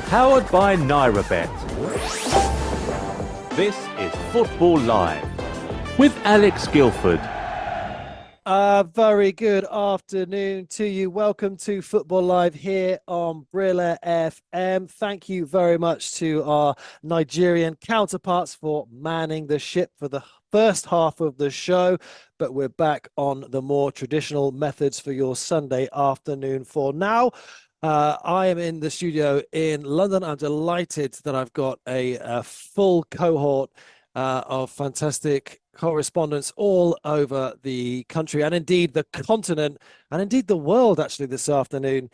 Powered by NairaBet. This is Football Live with Alex Guilford. Very good afternoon to you. Welcome to Football Live here on Brilla FM. Thank you very much to our Nigerian counterparts for manning the ship for the first half of the show. But we're back on the more traditional methods for your Sunday afternoon for now. I am in the studio in London. I'm delighted that I've got a full cohort of fantastic correspondents all over the country and indeed the continent and indeed the world actually this afternoon.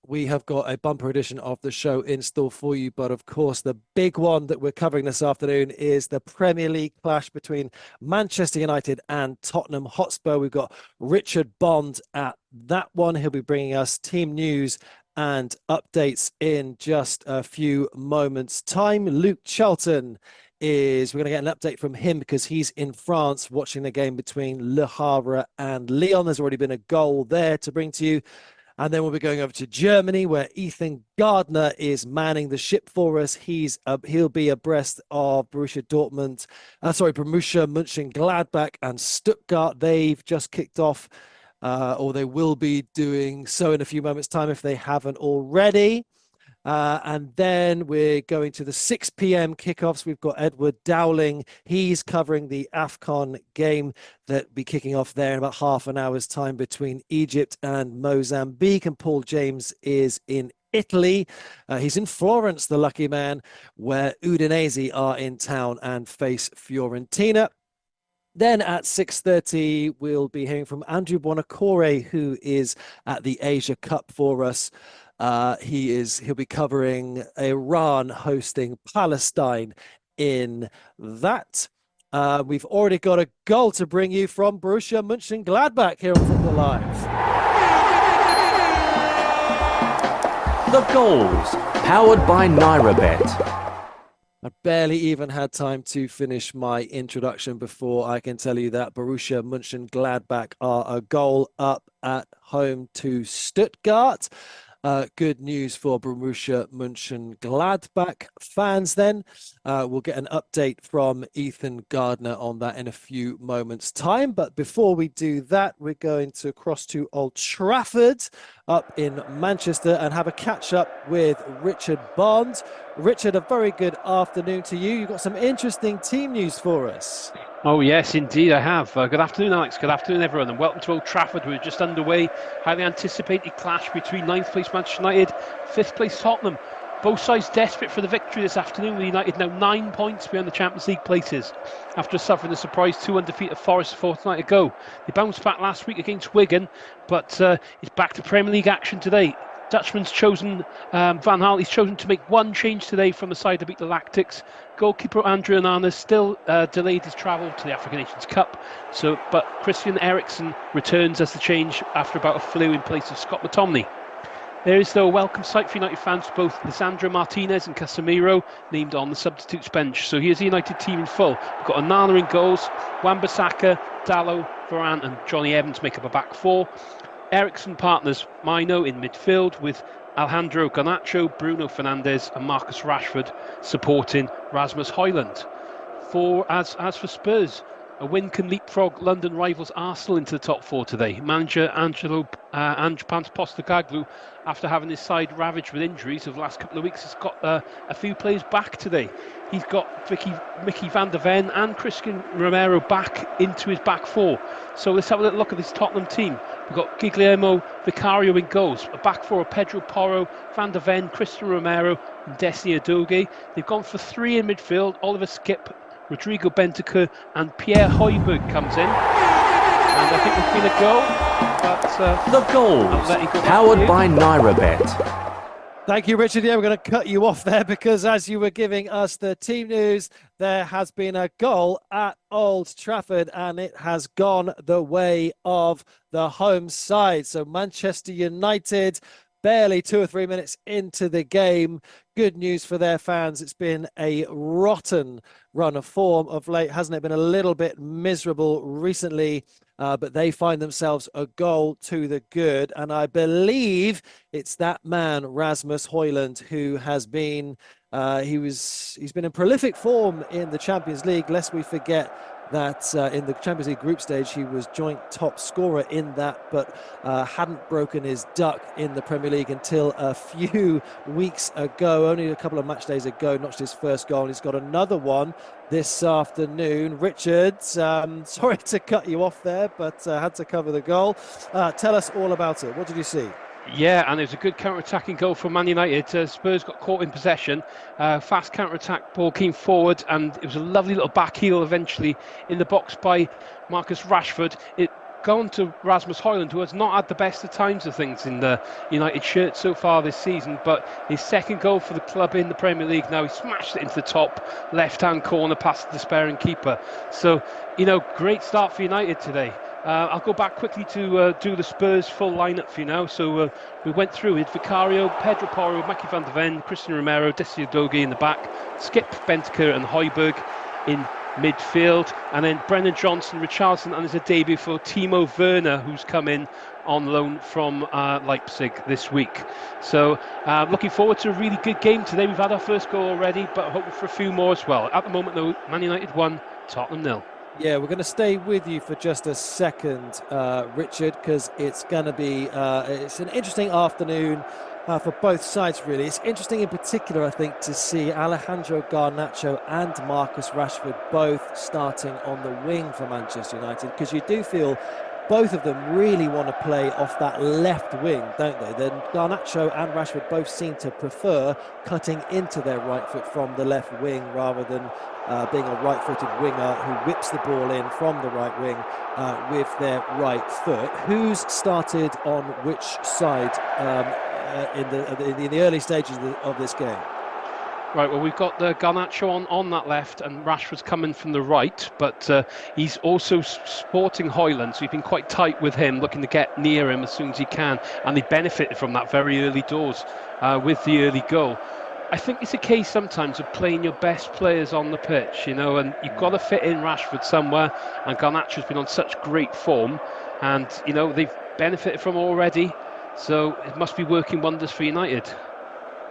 We have got a bumper edition of the show in store for you, but of course the big one that we're covering this afternoon is the Premier League clash between Manchester United and Tottenham Hotspur. We've got Richard Bond at that one. He'll be bringing us team news and updates in just a few moments' time. Luke Charlton we're going to get an update from him because he's in France watching the game between Le Havre and Lyon. There's already been a goal there to bring to you. And then we'll be going over to Germany, where Ethan Gardner is manning the ship for us. He'll be abreast of Borussia Mönchengladbach and Stuttgart. They've just kicked off, or they will be doing so in a few moments' time if they haven't already. And then we're going to the 6 p.m. kickoffs. We've got Edward Dowling. He's covering the AFCON game that will be kicking off there in about half an hour's time between Egypt and Mozambique. And Paul James is in Italy. He's in Florence, the lucky man, where Udinese are in town and face Fiorentina. Then at 6:30, we'll be hearing from Andrew Buonocore, who is at the Asia Cup for us. He'll be covering Iran hosting Palestine in that. We've already got a goal to bring you from Borussia Mönchengladbach here on Football Live. The goals, powered by NairaBet. I barely even had time to finish my introduction before I can tell you that Borussia Mönchengladbach are a goal up at home to Stuttgart. Good news for Borussia Mönchengladbach fans then. We'll get an update from Ethan Gardner on that in a few moments' time. But before we do that, we're going to cross to Old Trafford up in Manchester and have a catch-up with Richard Bond. Richard, a very good afternoon to you. You've got some interesting team news for us. Oh, yes, indeed, I have. Good afternoon, Alex. Good afternoon, everyone, and welcome to Old Trafford. We're just underway. Highly anticipated clash between 9th place Manchester United, 5th place Tottenham. Both sides desperate for the victory this afternoon, with United now 9 points behind the Champions League places after suffering the surprise 2-1 defeat of Forest a fortnight ago. They bounced back last week against Wigan, but it's back to Premier League action today. Dutchman's chosen, Van Gaal, he's chosen to make one change today from the side to beat the Lactics. Goalkeeper Andre Onana still delayed his travel to the African Nations Cup, but Christian Eriksen returns as the change after about a flu in place of Scott McTominay. There is, though, a welcome sight for United fans, both Lisandro Martinez and Casemiro named on the substitutes bench. So here's the United team in full. We've got Onana in goals, Wan-Bissaka, Dalot, Varane and Johnny Evans make up a back four. Eriksen partners Mino in midfield with Alejandro Garnacho, Bruno Fernandes and Marcus Rashford supporting Rasmus Højlund. As for Spurs, a win can leapfrog London rivals Arsenal into the top four today. Manager Ange Postecoglou, after having his side ravaged with injuries over the last couple of weeks, has got a few players back today. He's got Mickey van der Ven and Christian Romero back into his back four. So let's have a little look at this Tottenham team. We've got Guillermo Vicario in goals, a back four of Pedro Porro, Van der Ven, Christian Romero and Destiny Udogie. They've gone for three in midfield. Oliver Skipp, Rodrigo Bentancur and Pierre Højbjerg comes in. And I think there's been a goal. But, the goals, powered by NairaBet. Thank you, Richard. Yeah, we're going to cut you off there because as you were giving us the team news, there has been a goal at Old Trafford and it has gone the way of the home side. So Manchester United barely 2 or 3 minutes into the game. Good news for their fans. It's been a rotten run of form of late, hasn't it? Been a little bit miserable recently, but they find themselves a goal to the good. And I believe it's that man, Rasmus Højlund, who has been he's been in prolific form in the Champions League, lest we forget that in the Champions League group stage he was joint top scorer in that, but hadn't broken his duck in the Premier League until a few weeks ago. Only a couple of match days ago notched his first goal, and he's got another one this afternoon. Richard, sorry to cut you off there, but had to cover the goal. Tell us all about it. What did you see? Yeah, and it was a good counter-attacking goal for Man United. Spurs got caught in possession. Fast counter-attack, ball came forward, and it was a lovely little back heel eventually in the box by Marcus Rashford. It gone to Rasmus Højlund, who has not had the best of times of things in the United shirt so far this season, but his second goal for the club in the Premier League now. He smashed it into the top left-hand corner past the despairing keeper. So, great start for United today. I'll go back quickly to do the Spurs full lineup for you now. So we went through it. Vicario, Pedro Porro, Mackie van der Ven, Christian Romero, Desi Udogie in the back, Skip, Bentancur and Højbjerg in midfield, and then Brennan Johnson, Richarlison, and there's a debut for Timo Werner, who's come in on loan from Leipzig this week. So looking forward to a really good game today. We've had our first goal already, but hoping for a few more as well. At the moment though, Man United 1, Tottenham 0. Yeah, we're going to stay with you for just a second, Richard, because it's going to be it's an interesting afternoon for both sides, really. It's interesting in particular, I think, to see Alejandro Garnacho and Marcus Rashford both starting on the wing for Manchester United, because you do feel both of them really want to play off that left wing, don't they? Then Garnacho and Rashford both seem to prefer cutting into their right foot from the left wing rather than being a right-footed winger who whips the ball in from the right wing with their right foot. Who's started on which side in the early stages of this game? Right, well, we've got the Garnacho on that left, and Rashford's coming from the right, but he's also sporting Højlund, so he's been quite tight with him, looking to get near him as soon as he can, and they benefited from that very early doors with the early goal. I think it's a case sometimes of playing your best players on the pitch, and you've got to fit in Rashford somewhere, and Garnacho's been on such great form, and, they've benefited from already, so it must be working wonders for United.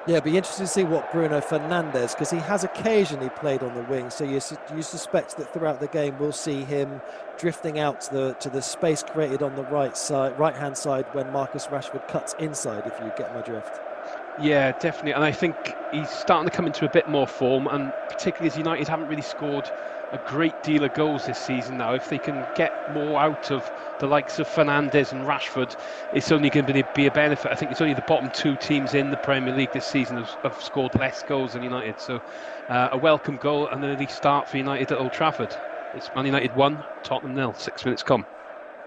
Yeah, it'd be interesting to see what Bruno Fernandes, because he has occasionally played on the wing, so you suspect that throughout the game we'll see him drifting out to the space created on the right hand side when Marcus Rashford cuts inside, if you get my drift. Yeah, definitely, and I think he's starting to come into a bit more form, and particularly as United haven't really scored a great deal of goals this season now. If they can get more out of the likes of Fernandes and Rashford, it's only going to be a benefit. I think it's only the bottom two teams in the Premier League this season have scored less goals than United. So a welcome goal, an early start for United at Old Trafford. It's Man United 1, Tottenham 0, 6 minutes come.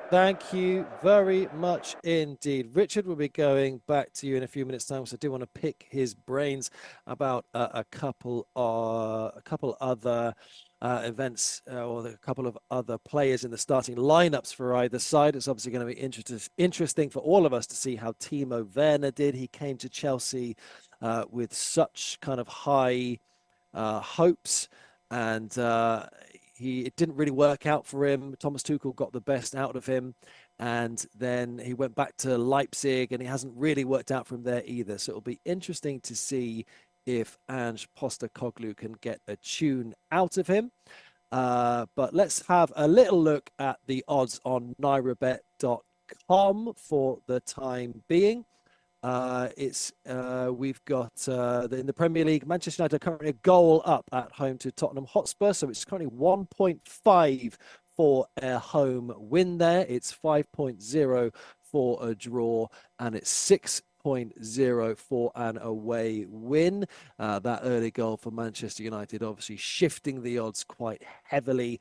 Thank you very much indeed. Richard will be going back to you in a few minutes' time, so I do want to pick his brains about a couple other events or a couple of other players in the starting lineups for either side. It's obviously going to be interesting for all of us to see how Timo Werner did. He came to Chelsea with such kind of high hopes, and it didn't really work out for him. Thomas Tuchel got the best out of him, and then he went back to Leipzig, and he hasn't really worked out for him there either. So it'll be interesting to see if Ange Postecoglou can get a tune out of him. But let's have a little look at the odds on nairabet.com for the time being. We've got in the Premier League, Manchester United are currently a goal up at home to Tottenham Hotspur, so it's currently 1.5 for a home win there. It's 5.0 for a draw, and it's 6.0 for an away win. That early goal for Manchester United obviously shifting the odds quite heavily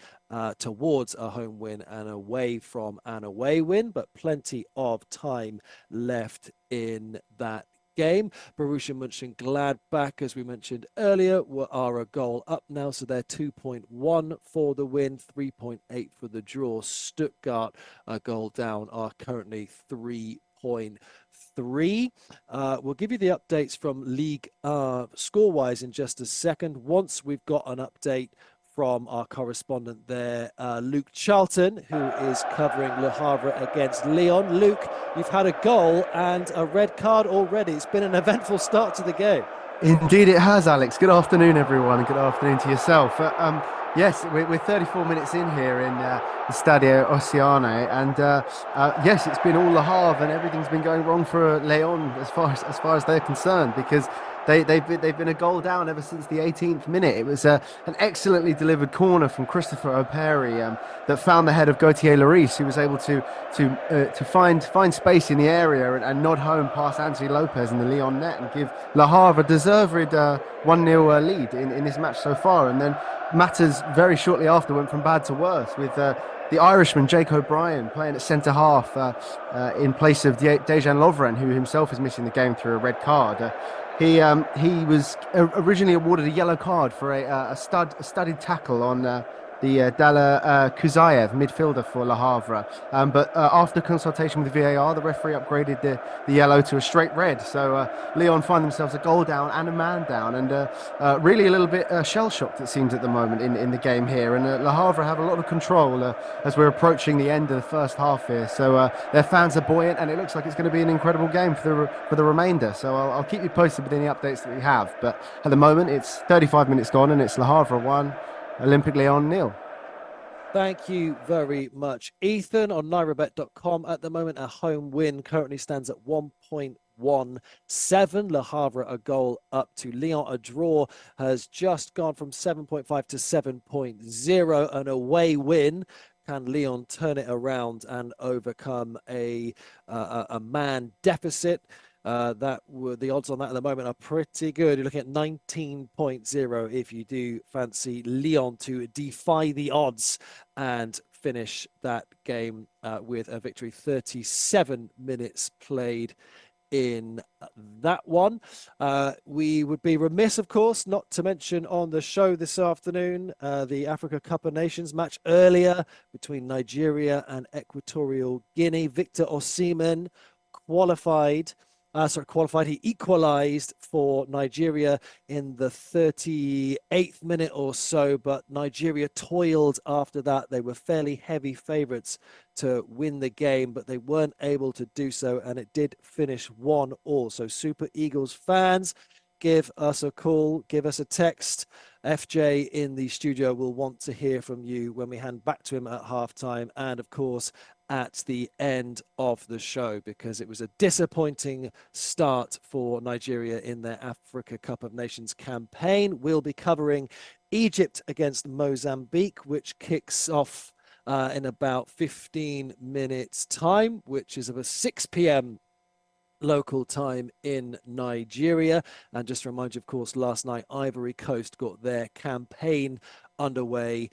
towards a home win and away from an away win, but plenty of time left in that game. Borussia Mönchengladbach, as we mentioned earlier, are a goal up now, so they're 2.1 for the win, 3.8 for the draw. Stuttgart, a goal down, are currently 3.3 3. We'll give you the updates from League score-wise in just a second. Once we've got an update from our correspondent there, Luke Charlton, who is covering Le Havre against Lyon. Luke, you've had a goal and a red card already. It's been an eventful start to the game. Indeed it has, Alex. Good afternoon, everyone, and good afternoon to yourself. Yes, we're 34 minutes in here in the Stadio Oceane, and yes, it's been all Le Havre, and everything's been going wrong for Lyon as far as they're concerned, because they've been a goal down ever since the 18th minute. It was an excellently delivered corner from Christopher O'Perry that found the head of Gauthier Lloris, who was able to find space in the area and nod home past Anthony Lopez in the Lyon net and give Le Havre a deserved 1-0 lead in this match so far. And then matters very shortly after went from bad to worse, with the Irishman Jake O'Brien playing at centre half in place of Dejan Lovren, who himself is missing the game through a red card. He was originally awarded a yellow card for a studied tackle on the Dala Kuzayev, midfielder for Le Havre. But after consultation with the VAR, the referee upgraded the yellow to a straight red. So Lyon find themselves a goal down and a man down, and really a little bit shell-shocked, it seems, at the moment in the game here. And Le Havre have a lot of control as we're approaching the end of the first half here. So their fans are buoyant, and it looks like it's going to be an incredible game for the remainder. So I'll keep you posted with any updates that we have. But at the moment, it's 35 minutes gone, and it's Le Havre 1, Olympique Lyon 0. Thank you very much, Ethan. On nairabet.com, at the moment, a home win currently stands at 1.17. Le Havre a goal up to Lyon. A draw has just gone from 7.5 to 7.0. An away win. Can Lyon turn it around and overcome a man deficit? The odds on that at the moment are pretty good. You're looking at 19.0 if you do fancy Lyon to defy the odds and finish that game with a victory. 37 minutes played in that one. We would be remiss, of course, not to mention on the show this afternoon the Africa Cup of Nations match earlier between Nigeria and Equatorial Guinea. Victor Osimhen qualified. He equalized for Nigeria in the 38th minute or so, but Nigeria toiled after that. They were fairly heavy favourites to win the game, but they weren't able to do so, and it did finish 1-1. So Super Eagles fans, give us a call, give us a text. FJ in the studio will want to hear from you when we hand back to him at halftime, and of course at the end of the show, because it was a disappointing start for Nigeria in their Africa Cup of Nations campaign. We'll be covering Egypt against Mozambique, which kicks off in about 15 minutes time, which is about 6 p.m. local time in Nigeria. And just to remind you, of course, last night Ivory Coast got their campaign underway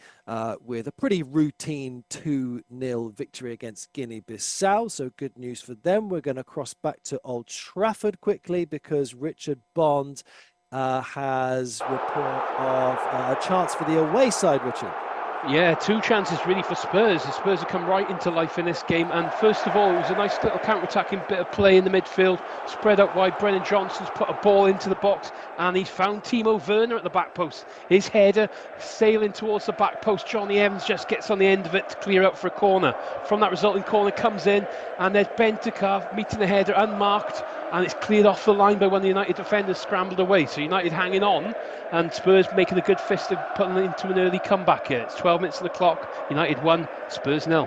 with a pretty routine 2-0 victory against Guinea-Bissau. So good news for them. We're going to cross back to Old Trafford quickly, because Richard Bond has report of a chance for the away side, Richard. Yeah, 2 chances really for Spurs. The Spurs have come right into life in this game. And first of all, it was a nice little counter-attacking bit of play in the midfield. Spread out wide, Brennan Johnson's put a ball into the box, and he's found Timo Werner at the back post. His header sailing towards the back post. Johnny Evans just gets on the end of it to clear out for a corner. From that resulting corner comes in, and there's Bentancur meeting the header unmarked, and it's cleared off the line by one of the United defenders, scrambled away. So United hanging on, and Spurs making a good fist of putting it into an early comeback here. It's 12 minutes on the clock. United 1, Spurs 0.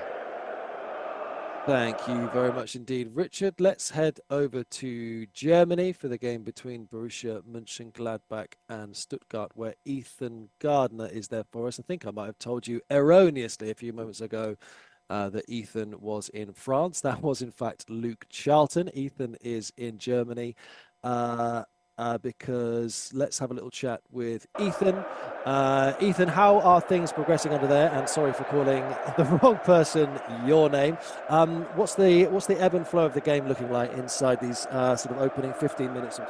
Thank you very much indeed, Richard. Let's head over to Germany for the game between Borussia Mönchengladbach and Stuttgart, where Ethan Gardner is there for us. I think I might have told you erroneously a few moments ago that Ethan was in France. That was, in fact, Luke Charlton. Ethan is in Germany. Because let's have a little chat with Ethan. Ethan, how are things progressing under there? And sorry for calling the wrong person your name. What's the ebb and flow of the game looking like inside these sort of opening 15 minutes or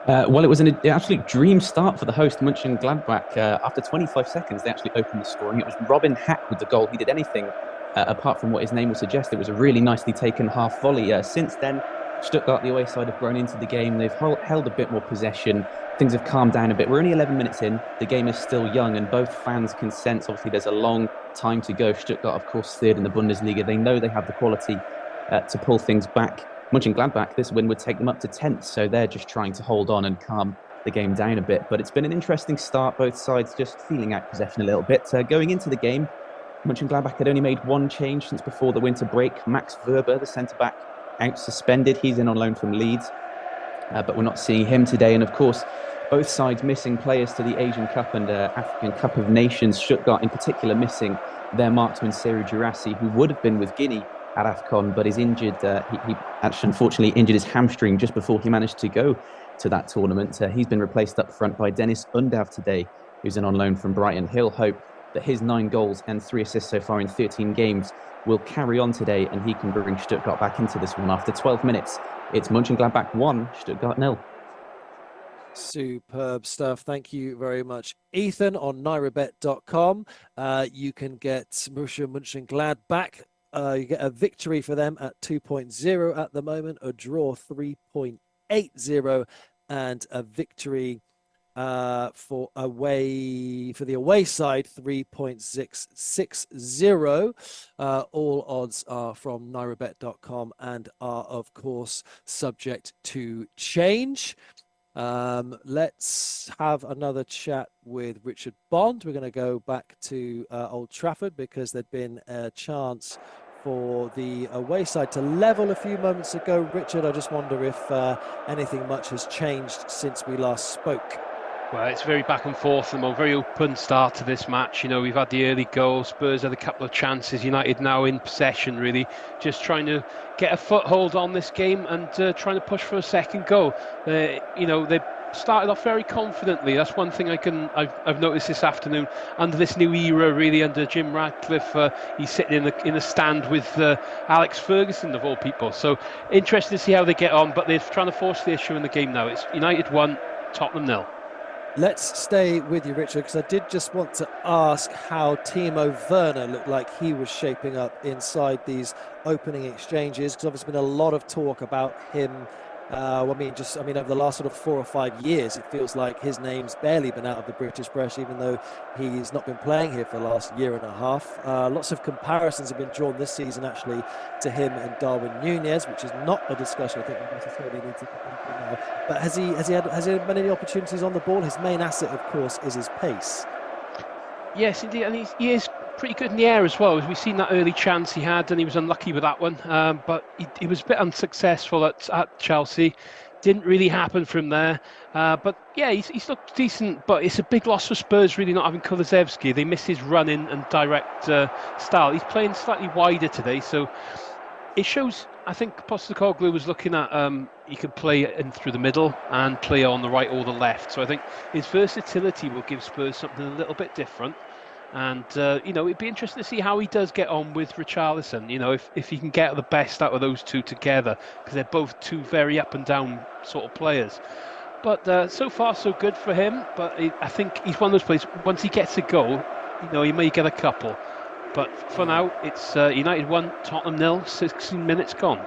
so? Well, it was an absolute dream start for the host, Mönchengladbach. After 25 seconds, they actually opened the scoring. It was Robin Hack with the goal. He did anything apart from what his name would suggest. It was a really nicely taken half volley. Since then, Stuttgart, the away side, have grown into the game. They've held a bit more possession. Things have calmed down a bit. We're only 11 minutes in. The game is still young, and both fans can sense, obviously, there's a long time to go. Stuttgart, of course, third in the Bundesliga. They know they have the quality to pull things back. Mönchengladbach, this win would take them up to 10th, so they're just trying to hold on and calm the game down a bit. But it's been an interesting start, both sides just feeling out possession a little bit. Going into the game, Mönchengladbach had only made one change since before the winter break. Max Wöber, the centre-back, out suspended. He's in on loan from Leeds, but we're not seeing him today. And of course, both sides missing players to the Asian Cup and African Cup of Nations. Stuttgart in particular missing their marksman Seru Girassi, who would have been with Guinea at AFCON, but is injured. He actually unfortunately injured his hamstring just before he managed to go to that tournament. He's been replaced up front by Dennis Undav today, who's in on loan from Brighton. He'll hope that his 9 goals and 3 assists so far in 13 games will carry on today, and he can bring Stuttgart back into this one. After 12 minutes, it's Mönchengladbach 1, Stuttgart 0. Superb stuff. Thank you very much, Ethan. On nairabet.com, you can get Borussia Mönchengladbach. You get a victory for them at 2.0 at the moment, a draw 3.80, and a victory for the away side 3.660. All odds are from nairabet.com and are of course subject to change. Let's have another chat with Richard Bond. We're going to go back to Old Trafford because there'd been a chance for the away side to level a few moments ago. Richard, I just wonder if anything much has changed since we last spoke. Well, it's very back and forth, and a very open start to this match. You know, we've had the early goal, Spurs had a couple of chances, United now in possession, really, just trying to get a foothold on this game and trying to push for a second goal. You know, they started off very confidently. That's one thing I've noticed this afternoon under this new era, really, under Jim Ratcliffe. He's sitting in the stand with Alex Ferguson, of all people. So interesting to see how they get on, but they're trying to force the issue in the game now. It's United 1, Tottenham 0. Let's stay with you, Richard, because I did just want to ask how Timo Werner looked like he was shaping up inside these opening exchanges, because obviously been a lot of talk about him. Over the last sort of 4 or 5 years, it feels like his name's barely been out of the British press, even though he's not been playing here for the last year and a half. Lots of comparisons have been drawn this season, actually, to him and Darwin Núñez, which is not a discussion I think we necessarily need to get into now. But has he had many opportunities on the ball? His main asset, of course, is his pace. Yes, indeed, and he is pretty good in the air as well. We've seen that early chance he had, and he was unlucky with that one. But he was a bit unsuccessful at Chelsea. Didn't really happen from there. But yeah, he's looked decent. But it's a big loss for Spurs, really, not having Kulusevski. They miss his running and direct style. He's playing slightly wider today, so it shows. I think Postecoglou was looking at he could play in through the middle and play on the right or the left. So I think his versatility will give Spurs something a little bit different. And, it'd be interesting to see how he does get on with Richarlison, if he can get the best out of those two together, because they're both two very up and down sort of players. But so far, so good for him. But I think he's one of those players, once he gets a goal, he may get a couple. But for now, it's United 1, Tottenham 0, 16 minutes gone.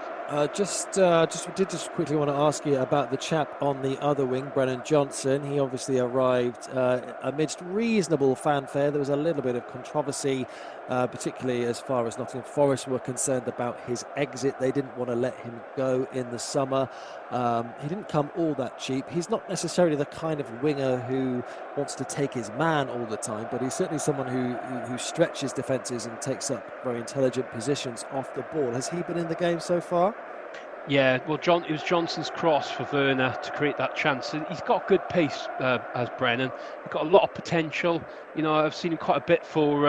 Just quickly want to ask you about the chap on the other wing, Brennan Johnson. He obviously arrived amidst reasonable fanfare. There was a little bit of controversy, particularly as far as Nottingham Forest were concerned about his exit. They didn't want to let him go in the summer. He didn't come all that cheap. He's not necessarily the kind of winger who wants to take his man all the time, but he's certainly someone who stretches defences and takes up very intelligent positions off the ball. Has he been in the game so far? Yeah, well, it was Johnson's cross for Werner to create that chance. He's got good pace, as Brennan. He's got a lot of potential. I've seen him quite a bit for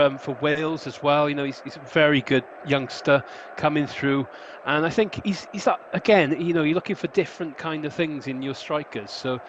Wales as well. He's a very good youngster coming through, and I think he's that again. You're looking for different kind of things in your strikers. So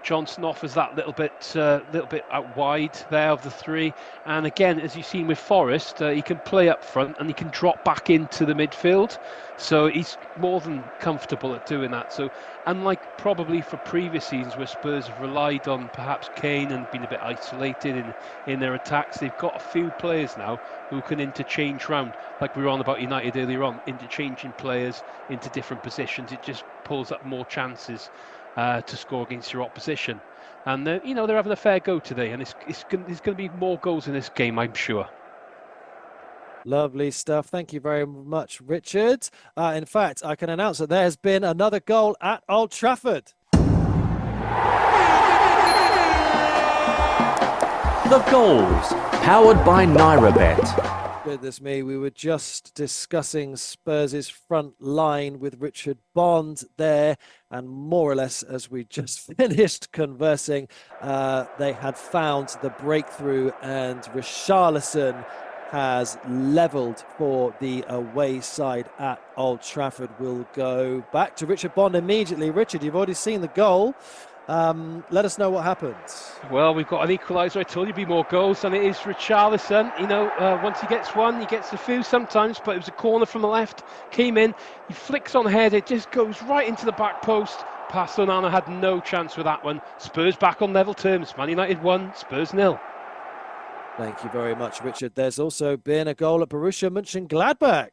Johnson offers that little bit out wide there of the three. And again, as you've seen with Forrest, he can play up front and he can drop back into the midfield. So he's more than comfortable at doing that. So unlike probably for previous seasons where Spurs have relied on perhaps Kane and been a bit isolated in their attacks, they've got a few players now who can interchange round, like we were on about United earlier on, interchanging players into different positions. It just pulls up more chances to score against your opposition. And they're having a fair go today, and there's going to be more goals in this game, I'm sure. Lovely stuff. Thank you very much, Richard. In fact, I can announce that there has been another goal at Old Trafford. The goals, powered by NairaBet. Goodness me, we were just discussing Spurs' front line with Richard Bond there, and more or less as we just finished conversing, they had found the breakthrough, and Richarlison has levelled for the away side at Old Trafford. We'll go back to Richard Bond immediately. Richard, you've already seen the goal. Let us know what happens. Well, we've got an equaliser. I told you it'd be more goals, and it is Richarlison. Once he gets one, he gets a few sometimes, but it was a corner from the left, came in, he flicks on head, it just goes right into the back post. Pastor Onana had no chance with that one. Spurs back on level terms. Man United 1, Spurs 0. Thank you very much, Richard. There's also been a goal at Borussia Mönchengladbach.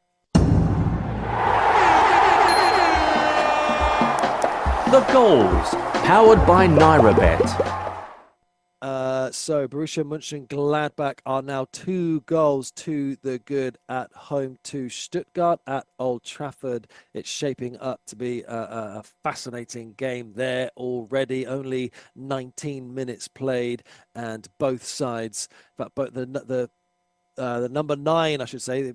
The goals, powered by NairaBet. So Borussia Mönchengladbach are now 2 goals to the good at home to Stuttgart at Old Trafford. It's shaping up to be a fascinating game there already. Only 19 minutes played, and both sides, but the number 9, I should say,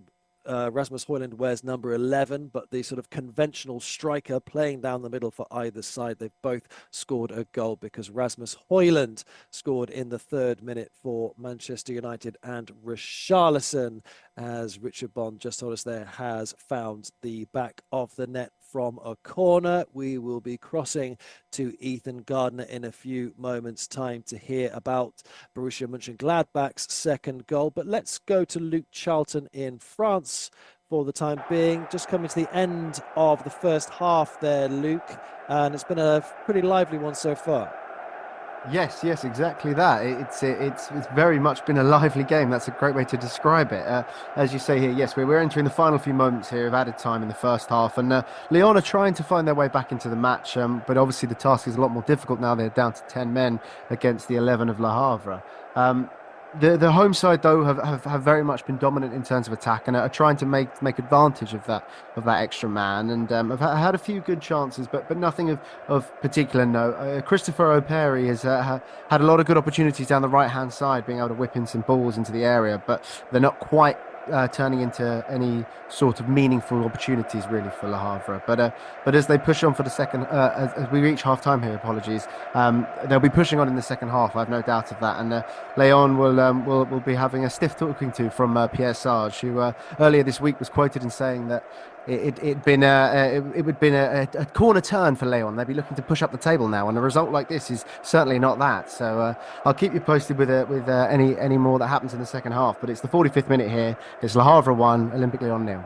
Rasmus Højlund wears number 11, but the sort of conventional striker playing down the middle for either side, they've both scored a goal because Rasmus Højlund scored in the 3rd minute for Manchester United, and Richarlison, as Richard Bond just told us there, has found the back of the net from a corner. We will be crossing to Ethan Gardner in a few moments' time to hear about Borussia Mönchengladbach's second goal. But let's go to Luke Charlton in France for the time being. Just coming to the end of the first half there, Luke, and it's been a pretty lively one so far. Yes, exactly that. It's very much been a lively game. That's a great way to describe it. As you say here, yes, we're entering the final few moments here of added time in the first half, and Lyon are trying to find their way back into the match, but obviously the task is a lot more difficult now. They're down to 10 men against the 11 of Le Havre. The home side, though, have very much been dominant in terms of attack and are trying to make advantage of that extra man, and have had a few good chances, but nothing of particular note. Christopher O'Perry has had a lot of good opportunities down the right-hand side, being able to whip in some balls into the area, but they're not quite turning into any sort of meaningful opportunities really for Le Havre. But as they push on for the second, as we reach half time here, apologies, they'll be pushing on in the second half. I have no doubt of that. And Lyon will be having a stiff talking to from Pierre Sarge, who earlier this week was quoted in saying that it would been a corner turn for Lyon. They'd be looking to push up the table now, and a result like this is certainly not that. So I'll keep you posted with any more that happens in the second half. But it's the 45th minute here. It's Le Havre 1, Olympique Lyon 0.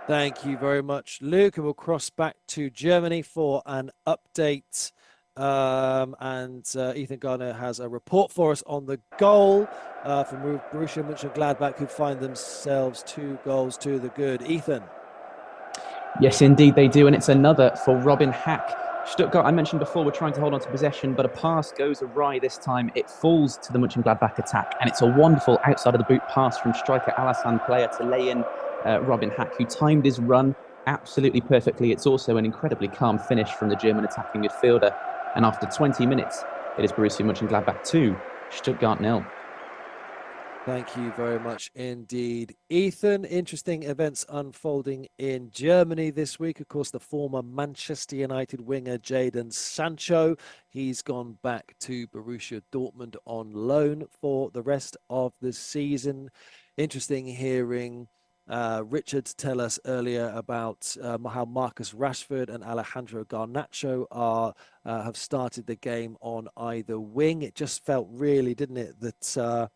Thank you very much, Luke. And we'll cross back to Germany for an update. Ethan Gardner has a report for us on the goal from Borussia Mönchengladbach, who find themselves 2 goals to the good. Ethan. Yes, indeed they do, and it's another for Robin Hack. Stuttgart, I mentioned before, we're trying to hold on to possession, but a pass goes awry this time. It falls to the Mönchengladbach attack, and it's a wonderful outside of the boot pass from striker Alassane Player to lay in Robin Hack, who timed his run absolutely perfectly. It's also an incredibly calm finish from the German attacking midfielder, and after 20 minutes, it is Borussia Mönchengladbach 2, Stuttgart 0. Thank you very much indeed, Ethan. Interesting events unfolding in Germany this week. Of course, the former Manchester United winger Jadon Sancho, he's gone back to Borussia Dortmund on loan for the rest of the season. Interesting hearing Richard tell us earlier about how Marcus Rashford and Alejandro Garnacho have started the game on either wing. It just felt really, didn't it, that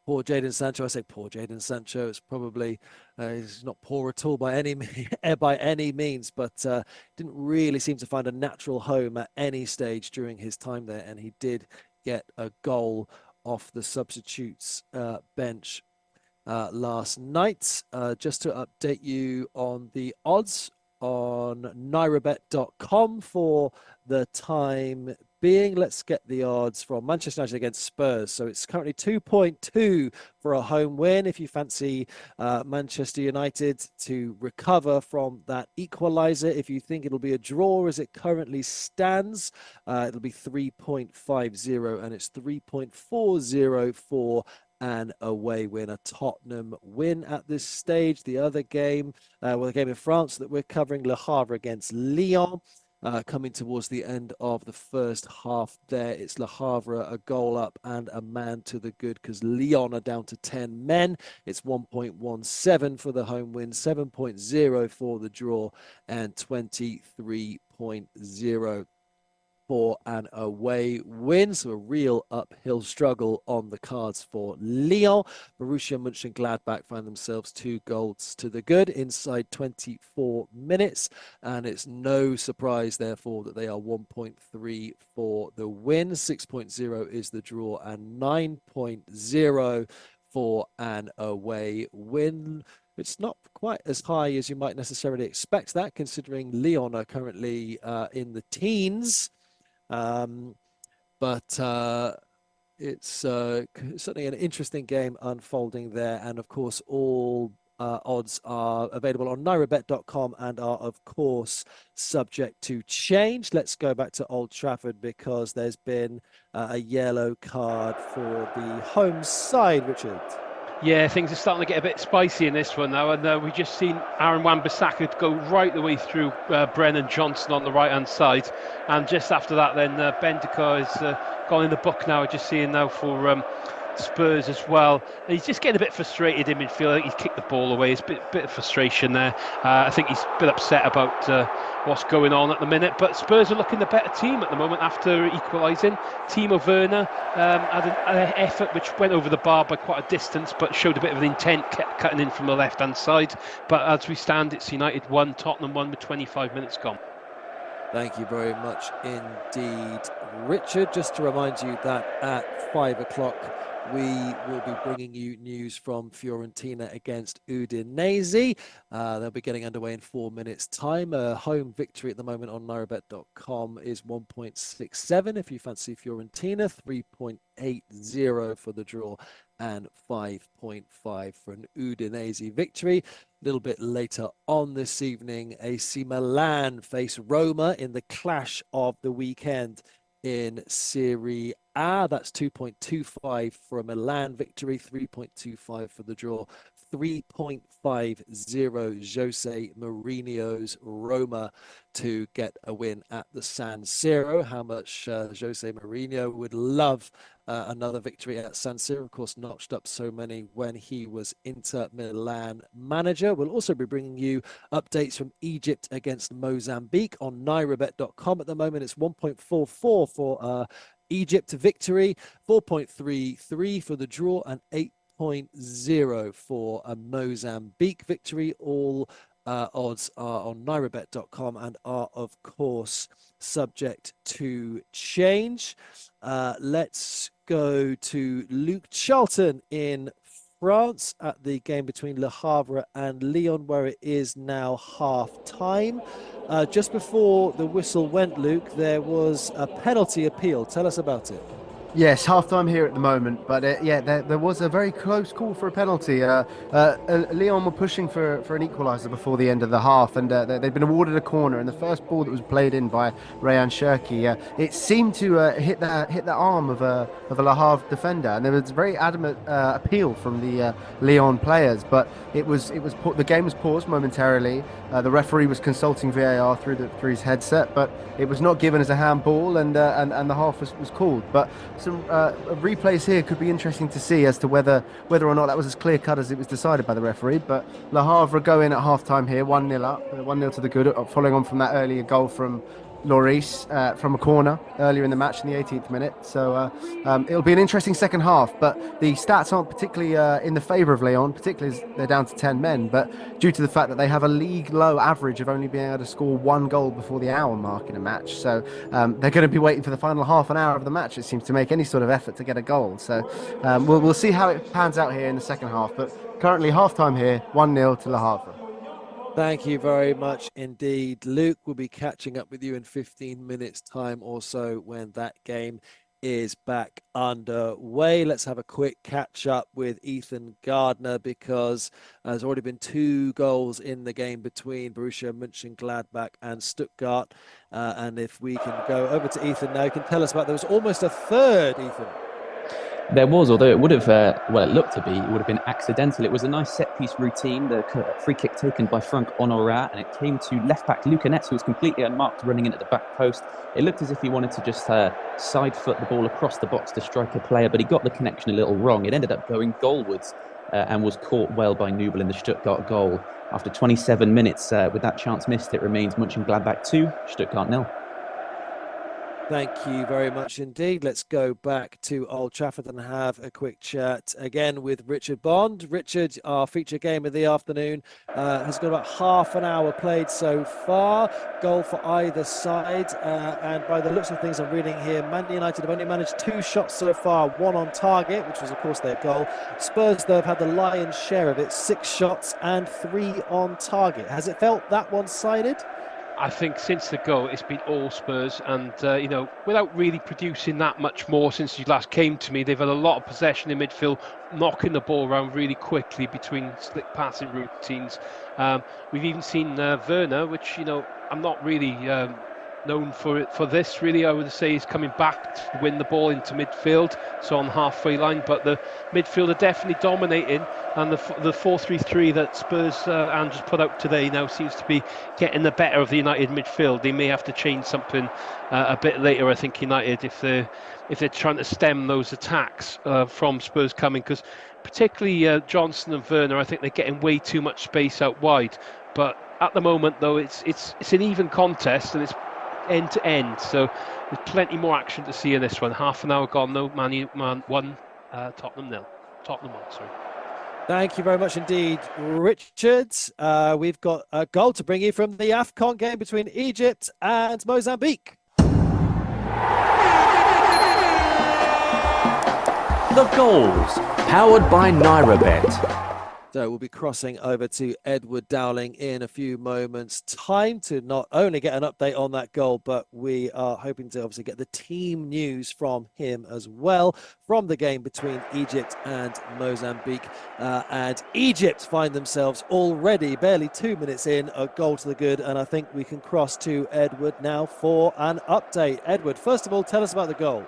poor Jadon Sancho. I say poor Jadon Sancho. It's probably he's not poor at all by any by any means, but didn't really seem to find a natural home at any stage during his time there. And he did get a goal off the substitutes bench last night. Just to update you on the odds on nairabet.com for the time being. Let's get the odds from Manchester United against Spurs. So it's currently 2.2 for a home win. If you fancy Manchester United to recover from that equaliser, if you think it'll be a draw as it currently stands, it'll be 3.50, and it's 3.40 for an away win, a Tottenham win at this stage. The other game, the game in France that we're covering, Le Havre against Lyon. Coming towards the end of the first half there, it's Le Havre a goal up and a man to the good because Lyon are down to 10 men. It's 1.17 for the home win, 7.0 for the draw, and 23.0 for an away win. So a real uphill struggle on the cards for Lyon. Borussia Mönchengladbach find themselves 2 goals to the good inside 24 minutes. And it's no surprise, therefore, that they are 1.3 for the win. 6.0 is the draw, and 9.0 for an away win. It's not quite as high as you might necessarily expect that, considering Lyon are currently in the teens. But it's certainly an interesting game unfolding there. And of course, all odds are available on nairabet.com and are, of course, subject to change. Let's go back to Old Trafford because there's been a yellow card for the home side, Richard. Yeah, things are starting to get a bit spicy in this one now, and we've just seen Aaron Wan-Bissaka go right the way through Brennan Johnson on the right-hand side, and just after that then Bentancur has gone in the book now, just seeing now for Spurs as well. And he's just getting a bit frustrated in midfield. I think he's kicked the ball away. It's a bit of frustration there. I think he's a bit upset about what's going on at the minute, but Spurs are looking the better team at the moment after equalising. Timo Werner had an effort which went over the bar by quite a distance, but showed a bit of an intent cutting in from the left-hand side. But as we stand, it's United 1, Tottenham 1 with 25 minutes gone. Thank you very much indeed, Richard. Just to remind you that at 5 o'clock, we will be bringing you news from Fiorentina against Udinese. They'll be getting underway in 4 minutes' time. A home victory at the moment on nairabet.com is 1.67 if you fancy Fiorentina, 3.80 for the draw, and 5.5 for an Udinese victory. A little bit later on this evening, AC Milan face Roma in the clash of the weekend in Serie A. That's 2.25 for a Milan victory, 3.25 for the draw, 3.50 Jose Mourinho's Roma to get a win at the San Siro. How much Jose Mourinho would love another victory at San Siro. Of course, notched up so many when he was Inter Milan manager. We'll also be bringing you updates from Egypt against Mozambique on nairabet.com. At the moment, it's 1.44 for Egypt victory, 4.33 for the draw, and 8.0 for a Mozambique victory. All odds are on nairabet.com and are, of course, subject to change. Let's go to Luke Charlton in France at the game between Le Havre and Lyon, where it is now half time. Just before the whistle went, Luke, there was a penalty appeal. Tell us about it. Yes, half-time here at the moment, but there was a very close call for a penalty. Lyon were pushing for an equaliser before the end of the half, and they'd been awarded a corner, and the first ball that was played in by Rayan Cherki, it seemed to hit the arm of a Le Havre defender, and there was a very adamant appeal from the Lyon players, but the game was paused momentarily. The referee was consulting VAR through his headset, but it was not given as a handball, and the half was called. But some replays here could be interesting to see as to whether or not that was as clear cut as it was decided by the referee. But Le Havre go in at half time here, 1-0 up, 1-0 to the good, following on from that earlier goal from Lloris from a corner earlier in the match in the 18th minute. So it'll be an interesting second half, but the stats aren't particularly in the favour of Lyon, particularly as they're down to 10 men, but due to the fact that they have a league low average of only being able to score one goal before the hour mark in a match. So they're going to be waiting for the final half an hour of the match, it seems, to make any sort of effort to get a goal. So we'll see how it pans out here in the second half, but currently half time here, 1-0 to Le Havre. Thank you very much indeed. Luke will be catching up with you in 15 minutes time or so when that game is back underway. Let's have a quick catch up with Ethan Gardner, because there's already been 2 goals in the game between Borussia Mönchengladbach and Stuttgart. And if we can go over to Ethan now, you can tell us about, there was almost a third, Ethan. There was, although it would have, it looked to be, it would have been accidental. It was a nice set-piece routine, the free kick taken by Frank Honorat, and it came to left-back Luca Netz, who was completely unmarked, running in at the back post. It looked as if he wanted to just side-foot the ball across the box to strike a player, but he got the connection a little wrong. It ended up going goalwards and was caught well by Nubel in the Stuttgart goal. After 27 minutes, with that chance missed, it remains Mönchengladbach 2, Stuttgart 0. Thank you very much indeed. Let's go back to Old Trafford and have a quick chat again with Richard Bond. Richard, our feature game of the afternoon, has got about half an hour played so far. Goal for either side. And by the looks of things I'm reading here, Man United have only managed 2 shots so far, 1 on target, which was of course their goal. Spurs, though, have had the lion's share of it, 6 shots and 3 on target. Has it felt that one-sided? I think since the goal, it's been all Spurs, and without really producing that much more since you last came to me, they've had a lot of possession in midfield, knocking the ball around really quickly between slick passing routines. We've even seen Werner, which I'm not really known for this really. I would say he's coming back to win the ball into midfield, so on halfway line, but the midfield are definitely dominating, and the 4-3-3 that Spurs Andrews put out today now seems to be getting the better of the United midfield. They may have to change something a bit later, I think, United, if they're trying to stem those attacks from Spurs coming, because particularly Johnson and Werner, I think they're getting way too much space out wide. But at the moment, though, it's an even contest, and it's end to end, so there's plenty more action to see in this one. Half an hour gone though. Man 1, Tottenham 0. Tottenham 1, sorry. Thank you very much indeed, Richard. We've got a goal to bring you from the AFCON game between Egypt and Mozambique. The goals, powered by NairaBet. So we'll be crossing over to Edward Dowling in a few moments' time to not only get an update on that goal, but we are hoping to obviously get the team news from him as well from the game between Egypt and Mozambique. And Egypt find themselves already barely 2 minutes in, a goal to the good. And I think we can cross to Edward now for an update. Edward, first of all, tell us about the goal.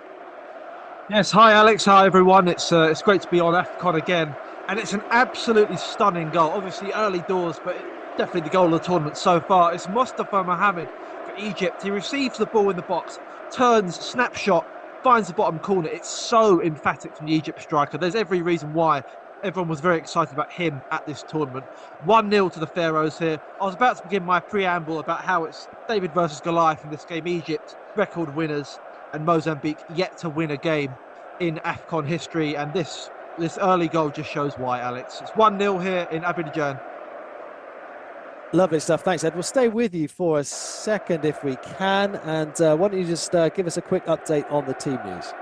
Yes, hi Alex, hi everyone. It's great to be on AFCON again. And it's an absolutely stunning goal. Obviously early doors, but definitely the goal of the tournament so far. It's Mustafa Mohamed for Egypt. He receives the ball in the box, turns, snapshot, finds the bottom corner. It's so emphatic from the Egypt striker. There's every reason why everyone was very excited about him at this tournament. 1-0 to the Pharaohs here. I was about to begin my preamble about how it's David versus Goliath in this game. Egypt, record winners, and Mozambique yet to win a game in AFCON history. And this early goal just shows why, Alex. It's 1-0 here in Abidjan. Lovely stuff. Thanks, Ed. We'll stay with you for a second if we can. And why don't you just give us a quick update on the team news?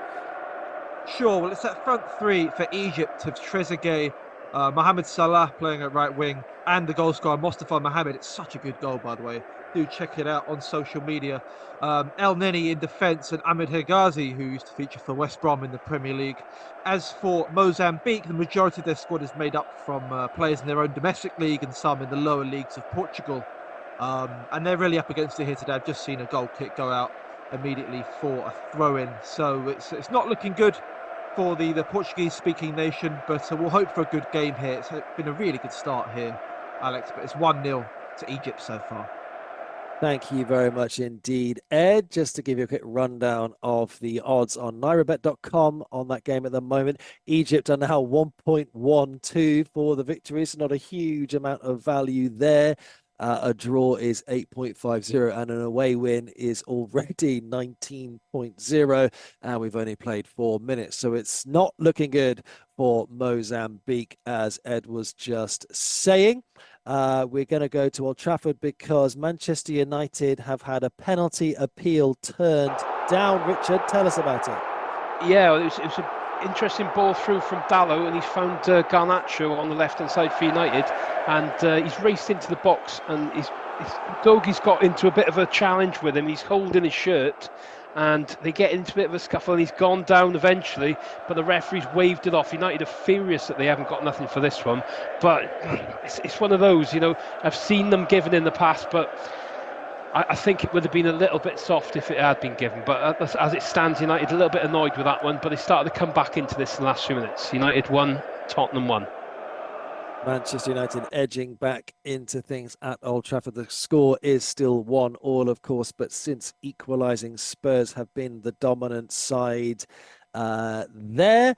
Sure. Well, it's that front three for Egypt of Trezeguet, Mohamed Salah playing at right wing, and the goal scorer Mustafa Mohamed. It's such a good goal, by the way. Do check it out on social media. El Neni in defence and Ahmed Hegazi, who used to feature for West Brom in the Premier League. As for Mozambique, the majority of their squad is made up from players in their own domestic league and some in the lower leagues of Portugal. And they're really up against it here today. I've just seen a goal kick go out immediately for a throw-in. So it's not looking good for the Portuguese-speaking nation, but we'll hope for a good game here. It's been a really good start here, Alex, but it's 1-0 to Egypt so far. Thank you very much indeed, Ed. Just to give you a quick rundown of the odds on nairabet.com on that game at the moment. Egypt are now 1.12 for the victory, so not a huge amount of value there. A draw is 8.50 and an away win is already 19.0, and we've only played 4 minutes, so it's not looking good for Mozambique, as Ed was just saying. We're going to go to Old Trafford because Manchester United have had a penalty appeal turned down. Richard, tell us about it. Yeah, it was an interesting ball through from Dallo, and he's found Garnacho on the left-hand side for United, and he's raced into the box, and Dogi's got into a bit of a challenge with him. He's holding his shirt, and they get into a bit of a scuffle, and he's gone down eventually, but the referee's waved it off. United are furious that they haven't got nothing for this one, but it's one of those, I've seen them given in the past, but I think it would have been a little bit soft if it had been given. But as it stands, United a little bit annoyed with that one, but they started to come back into this in the last few minutes. United 1, Tottenham 1. Manchester United edging back into things at Old Trafford. The score is still 1-1, of course, but since equalising, Spurs have been the dominant side there.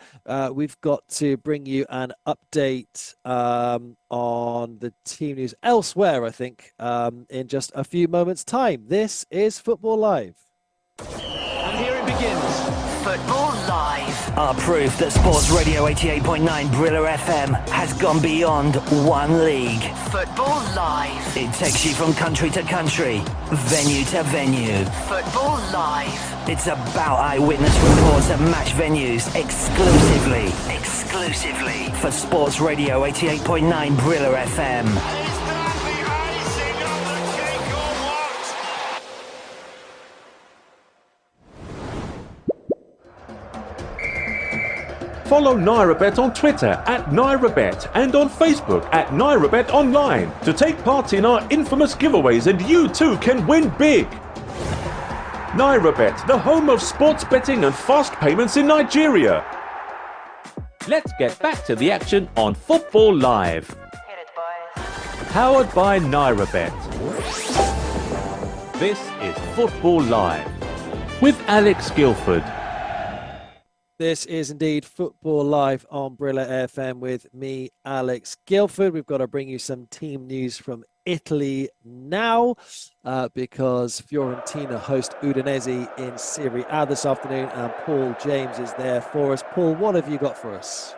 We've got to bring you an update on the team news elsewhere, I think, in just a few moments' time. This is Football Live. And here it begins. Football Live. Our proof that Sports Radio 88.9 Brilla FM has gone beyond one league. Football Live. It takes you from country to country, venue to venue. Football Live. It's about eyewitness reports at match venues exclusively for Sports Radio 88.9 Brilla FM. Follow NairaBet on Twitter @NairaBet and on Facebook @NairaBet Online to take part in our infamous giveaways, and you too can win big. NairaBet, the home of sports betting and fast payments in Nigeria. Let's get back to the action on Football Live. Hit it, boys. Powered by NairaBet. This is Football Live with Alex Guilford. This is indeed Football Live on Brilla FM with me, Alex Guilford. We've got to bring you some team news from Italy now because Fiorentina host Udinese in Serie A this afternoon, and Paul James is there for us. Paul, what have you got for us?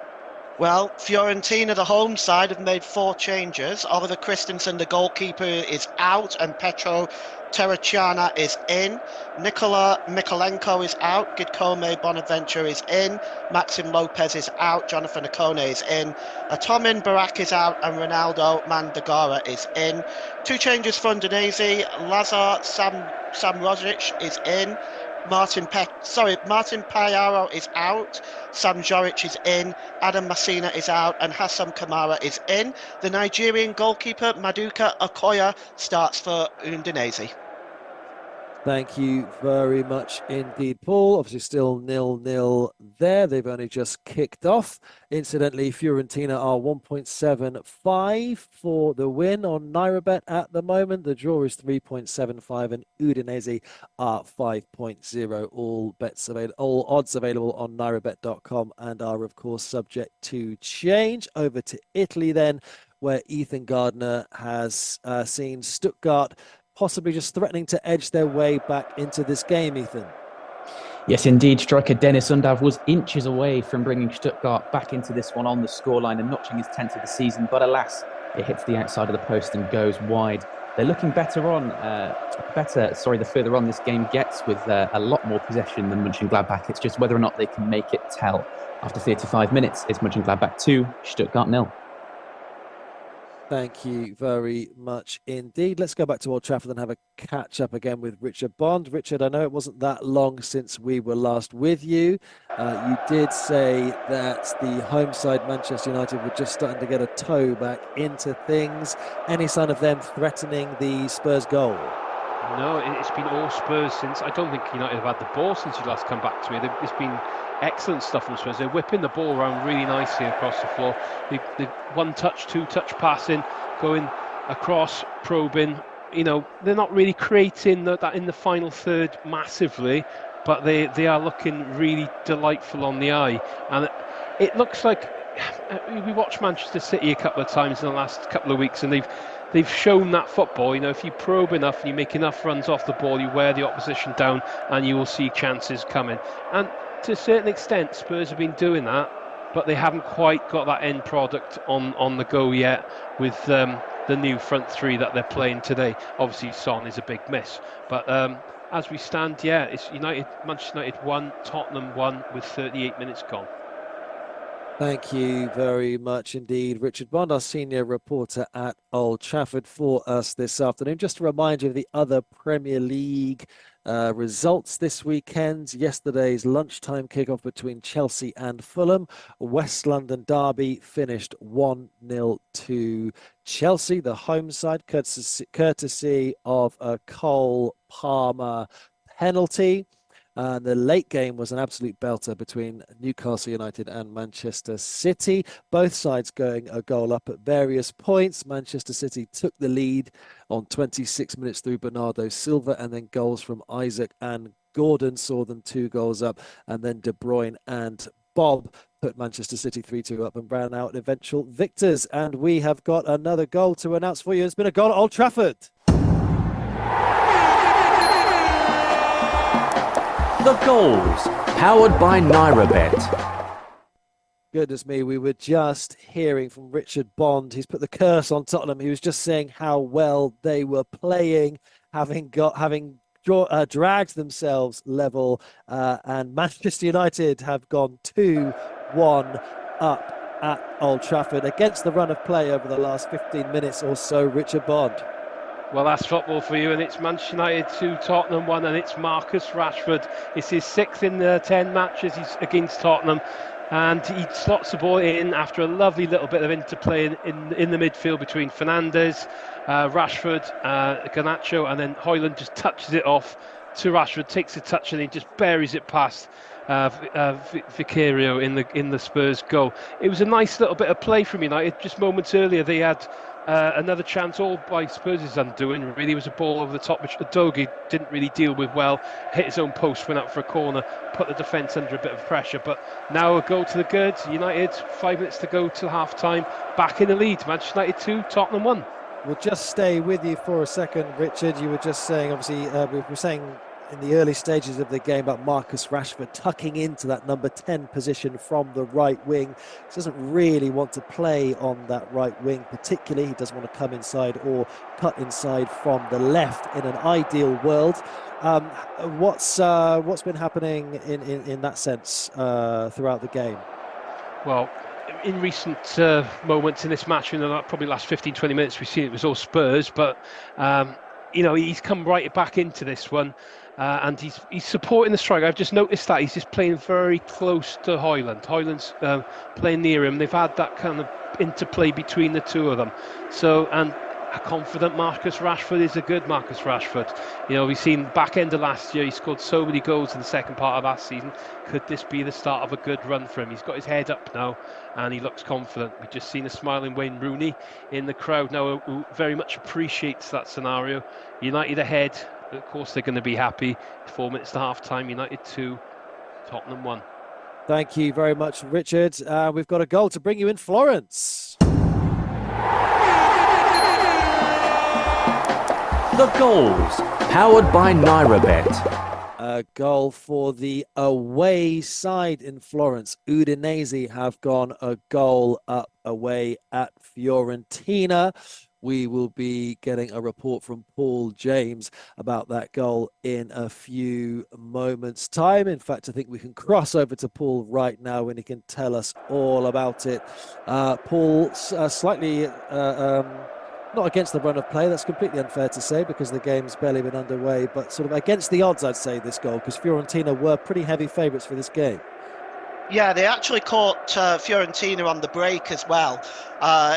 Well, Fiorentina, the home side, have made 4 changes. Oliver Christensen, the goalkeeper, is out, and Petro Terracciana is in. Nikola Mikolenko is out. Gidkome Bonaventure is in. Maxim Lopez is out. Jonathan Akone is in. Atomin Barak is out, and Ronaldo Mandagara is in. 2 changes for Udinese. Lazar Samrozic is in. Martin Payaro is out. Sam Joric is in. Adam Massina is out, and Hassam Kamara is in. The Nigerian goalkeeper Maduka Okoya starts for Udinese. Thank you very much indeed, Paul. Obviously still 0-0 there. They've only just kicked off. Incidentally, Fiorentina are 1.75 for the win on NairaBet at the moment. The draw is 3.75 and Udinese are 5.0. All odds available on nairabet.com and are, of course, subject to change. Over to Italy then, where Ethan Gardner has seen Stuttgart possibly just threatening to edge their way back into this game, Ethan. Yes, indeed. Striker Dennis Undav was inches away from bringing Stuttgart back into this one on the scoreline and notching his 10th of the season. But alas, it hits the outside of the post and goes wide. They're looking the further on this game gets, with a lot more possession than Mönchengladbach. It's just whether or not they can make it tell. After 35 minutes, it's Mönchengladbach 2, Stuttgart 0. Thank you very much indeed. Let's go back to Old Trafford and have a catch up again with Richard Bond. Richard, I know it wasn't that long since we were last with you. You did say that the home side, Manchester United, were just starting to get a toe back into things. Any sign of them threatening the Spurs goal? No, it's been all Spurs since. I don't think United have had the ball since you last come back to me. It's been excellent stuff from Spurs. They're whipping the ball around really nicely across the floor. They 1-touch, 2-touch passing, going across, probing, they're not really creating that in the final third massively, but they are looking really delightful on the eye. And it looks like we watched Manchester City a couple of times in the last couple of weeks, and they've shown that football. If you probe enough and you make enough runs off the ball, you wear the opposition down, and you will see chances coming. And to a certain extent, Spurs have been doing that, but they haven't quite got that end product on the go yet with the new front three that they're playing today. Obviously, Son is a big miss, but as we stand, it's Manchester United 1, Tottenham 1 with 38 minutes gone. Thank you very much indeed, Richard Bond, our senior reporter at Old Trafford, for us this afternoon. Just to remind you of the other Premier League results this weekend. Yesterday's lunchtime kickoff between Chelsea and Fulham. West London derby finished 1-0 to Chelsea, the home side, courtesy of a Cole Palmer penalty. And the late game was an absolute belter between Newcastle United and Manchester City. Both sides going a goal up at various points. Manchester City took the lead on 26 minutes through Bernardo Silva, and then goals from Isaac and Gordon saw them 2 goals up, and then De Bruyne and Bob put Manchester City 3-2 up and ran out eventual victors. And we have got another goal to announce for you. It's been a goal at Old Trafford. The goals, powered by NairaBet. Goodness me, we were just hearing from Richard Bond. He's put the curse on Tottenham. He was just saying how well they were playing, having dragged themselves level, and Manchester United have gone 2-1 up at Old Trafford against the run of play over the last 15 minutes or so. Richard Bond. Well, that's football for you, and it's Manchester United 2, Tottenham 1, and it's Marcus Rashford. It's his 6th in the 10 matches he's against Tottenham, and he slots the ball in after a lovely little bit of interplay in the midfield between Fernandes, Rashford, Garnacho, and then Højlund just touches it off to Rashford, takes a touch, and he just buries it past Vicario in the Spurs goal. It was a nice little bit of play from United. Just moments earlier, they had another chance, all by Spurs' undoing. Really, it was a ball over the top, which Udogie didn't really deal with well. Hit his own post, went out for a corner, put the defence under a bit of pressure. But now a goal to the good. United, 5 minutes to go till half time, back in the lead. Manchester United 2, Tottenham 1. We'll just stay with you for a second, Richard. You were just saying, obviously, we were saying in the early stages of the game about Marcus Rashford tucking into that number 10 position from the right wing. He doesn't really want to play on that right wing particularly. He doesn't want to come inside or cut inside from the left in an ideal world. What's been happening in that sense throughout the game? Well, in recent moments in this match, in the probably last 15-20 minutes, we've seen it was all Spurs, but he's come right back into this one. And he's supporting the striker. I've just noticed that he's just playing very close to Højlund. Højlund's playing near him. They've had that kind of interplay between the two of them. So, and a confident Marcus Rashford is a good Marcus Rashford. We've seen back end of last year, he scored so many goals in the second part of last season. Could this be the start of a good run for him? He's got his head up now and he looks confident. We've just seen a smiling Wayne Rooney in the crowd now, who very much appreciates that scenario. United ahead. Of course, they're going to be happy. 4 minutes to half time. United 2, Tottenham 1. Thank you very much, Richard. We've got a goal to bring you in Florence. The goals, powered by NairaBet. A goal for the away side in Florence. Udinese have gone a goal up away at Fiorentina. We will be getting a report from Paul James about that goal in a few moments' time. In fact, I think we can cross over to Paul right now and he can tell us all about it. Paul, slightly not against the run of play. That's completely unfair to say because the game's barely been underway, but sort of against the odds, I'd say, this goal, because Fiorentina were pretty heavy favourites for this game. Yeah, they actually caught Fiorentina on the break as well.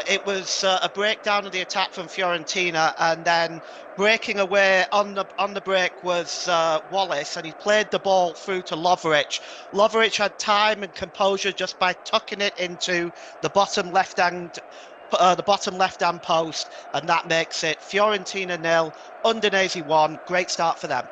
It was a breakdown of the attack from Fiorentina, and then breaking away on the break was Wallace, and he played the ball through to Lovric. Lovric had time and composure just by tucking it into the bottom left-hand the bottom left-hand post, and that makes it Fiorentina 0, Udinese 1. Great start for them.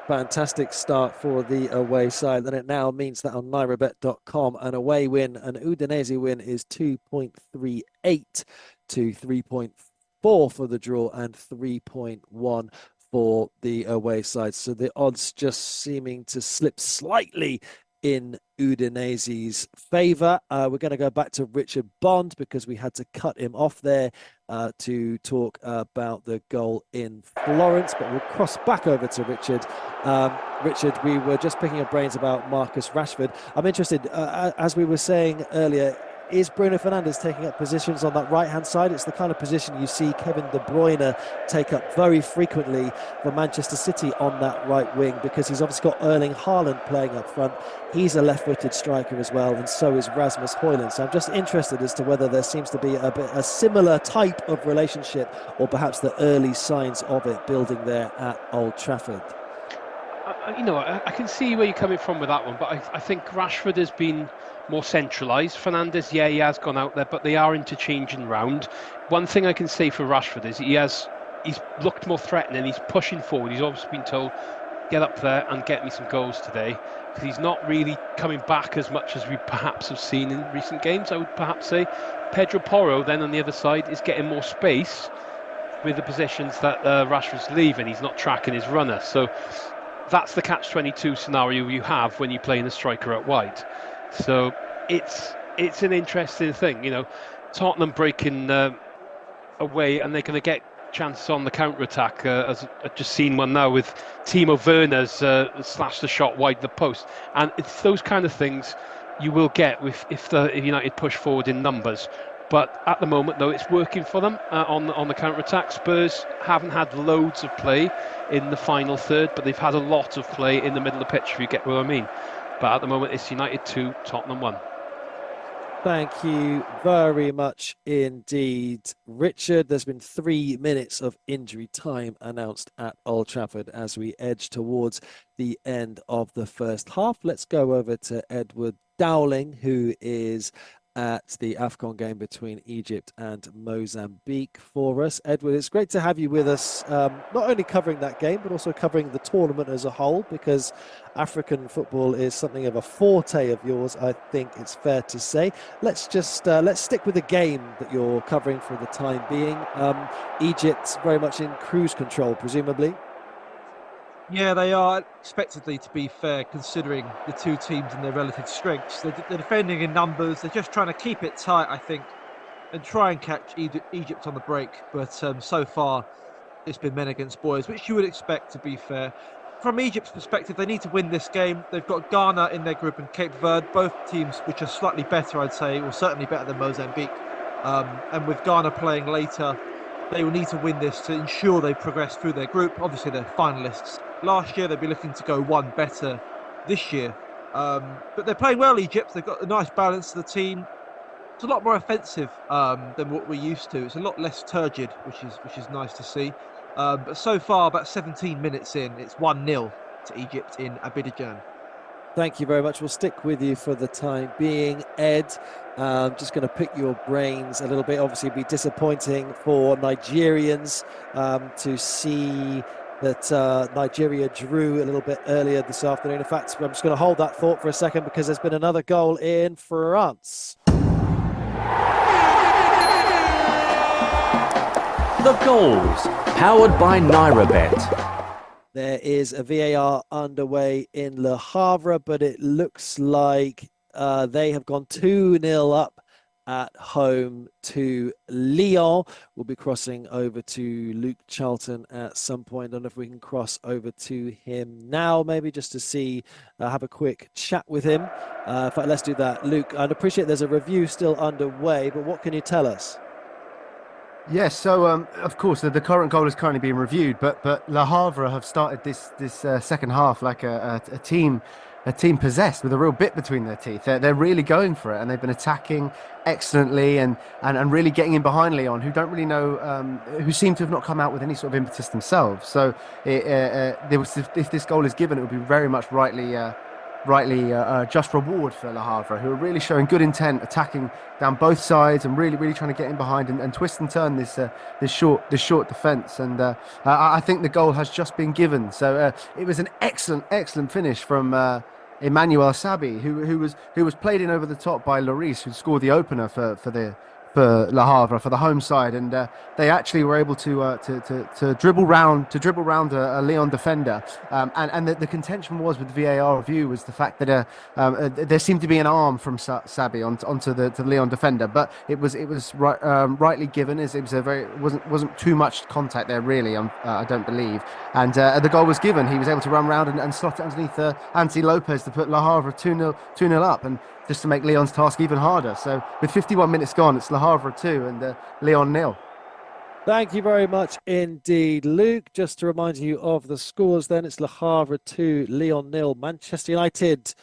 Fantastic start for the away side, and it now means that on NairoBet.com, an away win, an Udinese win, is 2.38 to 3.4 for the draw and 3.1 for the away side. So the odds just seeming to slip slightly in Udinese's favour. We're going to go back to Richard Bond because we had to cut him off there to talk about the goal in Florence, but we'll cross back over to Richard. Richard, we were just picking your brains about Marcus Rashford. I'm interested, as we were saying earlier, is Bruno Fernandes taking up positions on that right-hand side? It's the kind of position you see Kevin De Bruyne take up very frequently for Manchester City on that right wing, because he's obviously got Erling Haaland playing up front. He's a left-footed striker as well, and so is Rasmus Højlund. So I'm just interested as to whether there seems to be a similar type of relationship, or perhaps the early signs of it building there at Old Trafford. I can see where you're coming from with that one, but I think Rashford has been more centralised. Fernandes, he has gone out there, but they are interchanging round. One thing I can say for Rashford is he's looked more threatening. He's pushing forward. He's obviously been told, get up there and get me some goals today. He's not really coming back as much as we perhaps have seen in recent games, I would perhaps say. Pedro Porro then on the other side is getting more space with the positions that Rashford's leaving. He's not tracking his runner. So that's the catch-22 scenario you have when you play in a striker out wide. So it's an interesting thing, Tottenham breaking away, and they're going to get chances on the counter-attack. As I've just seen one now with Timo Werner's slashed the shot wide the post, and it's those kind of things you will get if United push forward in numbers. But at the moment, though, it's working for them on the counter-attack. Spurs haven't had loads of play in the final third, but they've had a lot of play in the middle of the pitch, if you get what I mean. But at the moment, it's United 2, Tottenham 1. Thank you very much indeed, Richard. There's been 3 minutes of injury time announced at Old Trafford as we edge towards the end of the first half. Let's go over to Edward Dowling, who is at the AFCON game between Egypt and Mozambique for us. Edward, it's great to have you with us, not only covering that game, but also covering the tournament as a whole, because African football is something of a forte of yours, I think it's fair to say. Let's stick with the game that you're covering for the time being. Egypt very much in cruise control, presumably. Yeah, they are expectedly, to be fair, considering the two teams and their relative strengths. They're defending in numbers. They're just trying to keep it tight, I think, and try and catch Egypt on the break. But so far, it's been men against boys, which you would expect, to be fair. From Egypt's perspective, they need to win this game. They've got Ghana in their group and Cape Verde, both teams which are slightly better, I'd say, or certainly better than Mozambique. And with Ghana playing later, they will need to win this to ensure they progress through their group. Obviously, they're finalists. Last year, they'd be looking to go one better this year. But they're playing well, Egypt. They've got a nice balance to the team. It's a lot more offensive than what we're used to. It's a lot less turgid, which is nice to see. But so far, about 17 minutes in, it's 1-0 to Egypt in Abidjan. Thank you very much. We'll stick with you for the time being, Ed. Just going to pick your brains a little bit. Obviously, it'd be disappointing for Nigerians to see that Nigeria drew a little bit earlier this afternoon. In fact, I'm just going to hold that thought for a second because there's been another goal in France. The goals, powered by NairoBet. There is a VAR underway in Le Havre, but it looks like they have gone 2-0 up at home to Lyon. We'll be crossing over to Luke Charlton at some point. I don't know if we can cross over to him now, maybe just to see, have a quick chat with him. In fact, let's do that. Luke, I'd appreciate there's a review still underway, but what can you tell us? Yes, so of course the current goal is currently being reviewed, but Le Havre have started this second half like a team possessed with a real bit between their teeth. They're really going for it, and they've been attacking excellently and really getting in behind Lyon, who don't really know, who seem to have not come out with any sort of impetus themselves. So if this goal is given, it would be very much rightly rightly just reward for Le Havre, who are really showing good intent, attacking down both sides and really trying to get in behind and twist and turn this short defence. And I think the goal has just been given. So it was an excellent finish from Emmanuel Sabi, who was played in over the top by Lloris, who scored the opener for Le Havre, for the home side, and they actually were able to dribble round a Lyon defender, and the contention was with the VAR review was the fact that there seemed to be an arm from Sabi onto the Lyon defender, but it was rightly given, as it was wasn't too much contact there really, I don't believe, and the goal was given. He was able to run round and slot it underneath Anthony Lopez to put Le Havre 2-0 up, and just to make Lyon's task even harder. So with 51 minutes gone, it's Le Havre 2 and Lyon 0. Thank you very much indeed, Luke. Just to remind you of the scores then, it's Le Havre 2, Lyon 0. Manchester United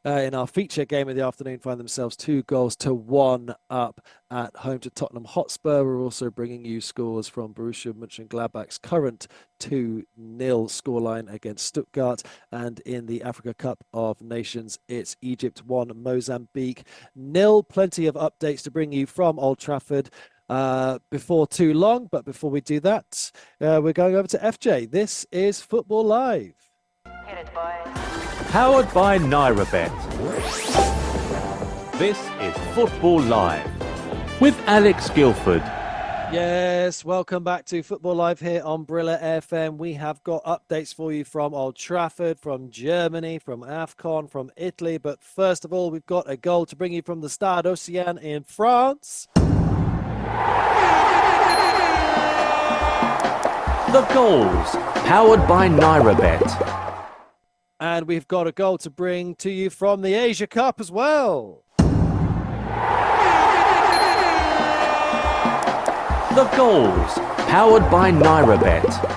in our feature game of the afternoon find themselves 2-1 up at home to Tottenham Hotspur. We're also bringing you scores from Borussia Mönchengladbach's current 2-0 scoreline against Stuttgart. And in the Africa Cup of Nations, it's Egypt 1, Mozambique 0. Plenty of updates to bring you from Old Trafford before too long. But before we do that, we're going over to FJ. This is Football Live. Hit it, boys. Powered by NairoBet. This is Football Live with Alex Guilford. Yes, welcome back to Football Live here on Brilla FM. We have got updates for you from Old Trafford, from Germany, from AFCON, from Italy. But first of all, we've got a goal to bring you from the Stade Océan in France. The goals, powered by NairoBet. And we've got a goal to bring to you from the Asia Cup as well. The goals, powered by NairoBet.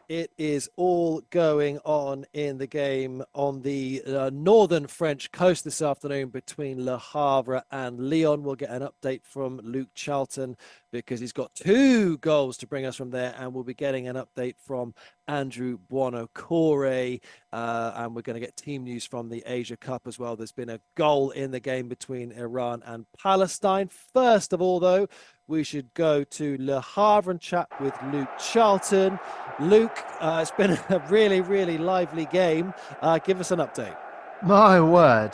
It is all going on in the game on the northern French coast this afternoon between Le Havre and Lyon. We'll get an update from Luke Charlton because he's got 2 goals to bring us from there, and we'll be getting an update from Andrew Buonocore, and we're going to get team news from the Asia Cup as well. There's been a goal in the game between Iran and Palestine. First of all, though, we should go to Le Havre and chat with Luke Charlton. Luke, it's been a really lively game. Give us an update. My word.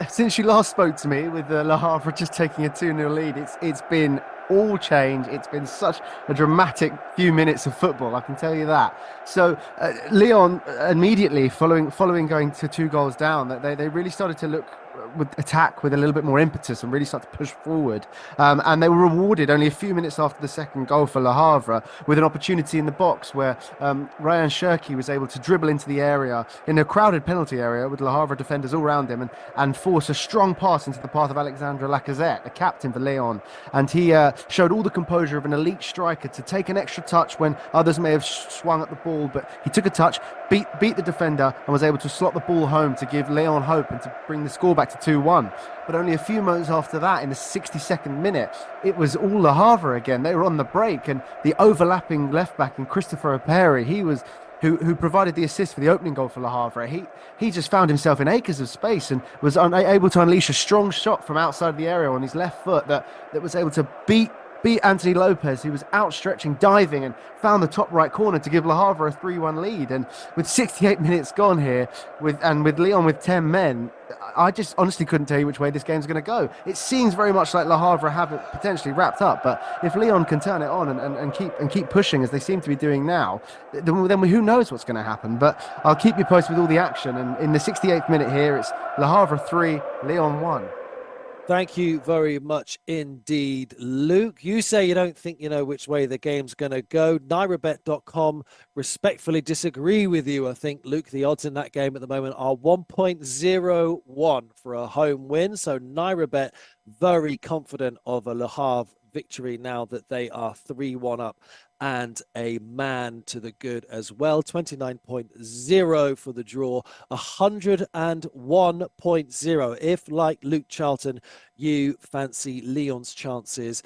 Since you last spoke to me with Le Havre just taking a 2-0 lead, it's been all change. It's been such a dramatic few minutes of football, I can tell you that. So Lyon immediately following going to 2 goals down, they really started to look attack with a little bit more impetus and really start to push forward. And they were rewarded only a few minutes after the second goal for Le Havre with an opportunity in the box where Ryan Cherki was able to dribble into the area in a crowded penalty area with Le Havre defenders all around him and force a strong pass into the path of Alexandre Lacazette, the captain for Lyon. And he showed all the composure of an elite striker to take an extra touch when others may have swung at the ball, but he took a touch, beat the defender and was able to slot the ball home to give Lyon hope and to bring the score back to 2-1. But only a few moments after that, in the 62nd minute, it was all Le Havre again. They were on the break, and the overlapping left back in Christopher Operi, he was who provided the assist for the opening goal for Le Havre. He just found himself in acres of space and was able to unleash a strong shot from outside the area on his left foot that was able to beat Anthony Lopez, who was outstretching, diving, and found the top right corner to give Le Havre a 3-1 lead. And with 68 minutes gone here, with Lyon with 10 men, I just honestly couldn't tell you which way this game's going to go. It seems very much like Le Havre have it potentially wrapped up, but if Lyon can turn it on and keep pushing as they seem to be doing now, then who knows what's going to happen. But I'll keep you posted with all the action. And in the 68th minute here, it's Le Havre 3, Lyon 1. Thank you very much indeed, Luke. You say you don't think you know which way the game's going to go. NairoBet.com respectfully disagree with you. I think, Luke, the odds in that game at the moment are 1.01 for a home win. So NairoBet very confident of a Le Havre victory now that they are 3-1 up and a man to the good as well. 29.0 for the draw, 101.0 if, like Luke Charlton, you fancy Lyon's chances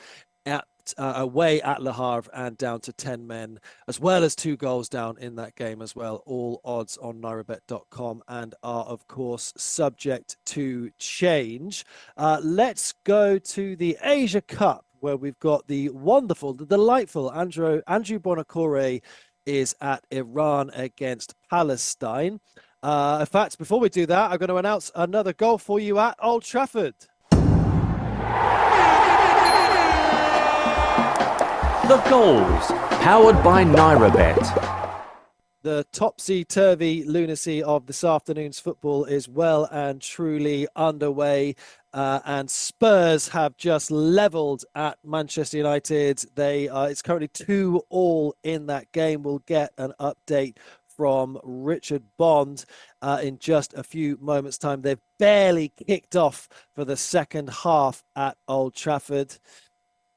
at dropped away at Le Havre and down to 10 men, as well as 2 goals down in that game as well. All odds on nairabet.com and are, of course, subject to change. Let's go to the Asia Cup, where we've got the wonderful, the delightful Andrew Bonacore is at Iran against Palestine. In fact, before we do that, I'm going to announce another goal for you at Old Trafford. The goals, powered by NairaBet. The topsy-turvy lunacy of this afternoon's football is well and truly underway, and Spurs have just levelled at Manchester United. It's currently 2-2 in that game. We'll get an update from Richard Bond in just a few moments' time. They've barely kicked off for the second half at Old Trafford.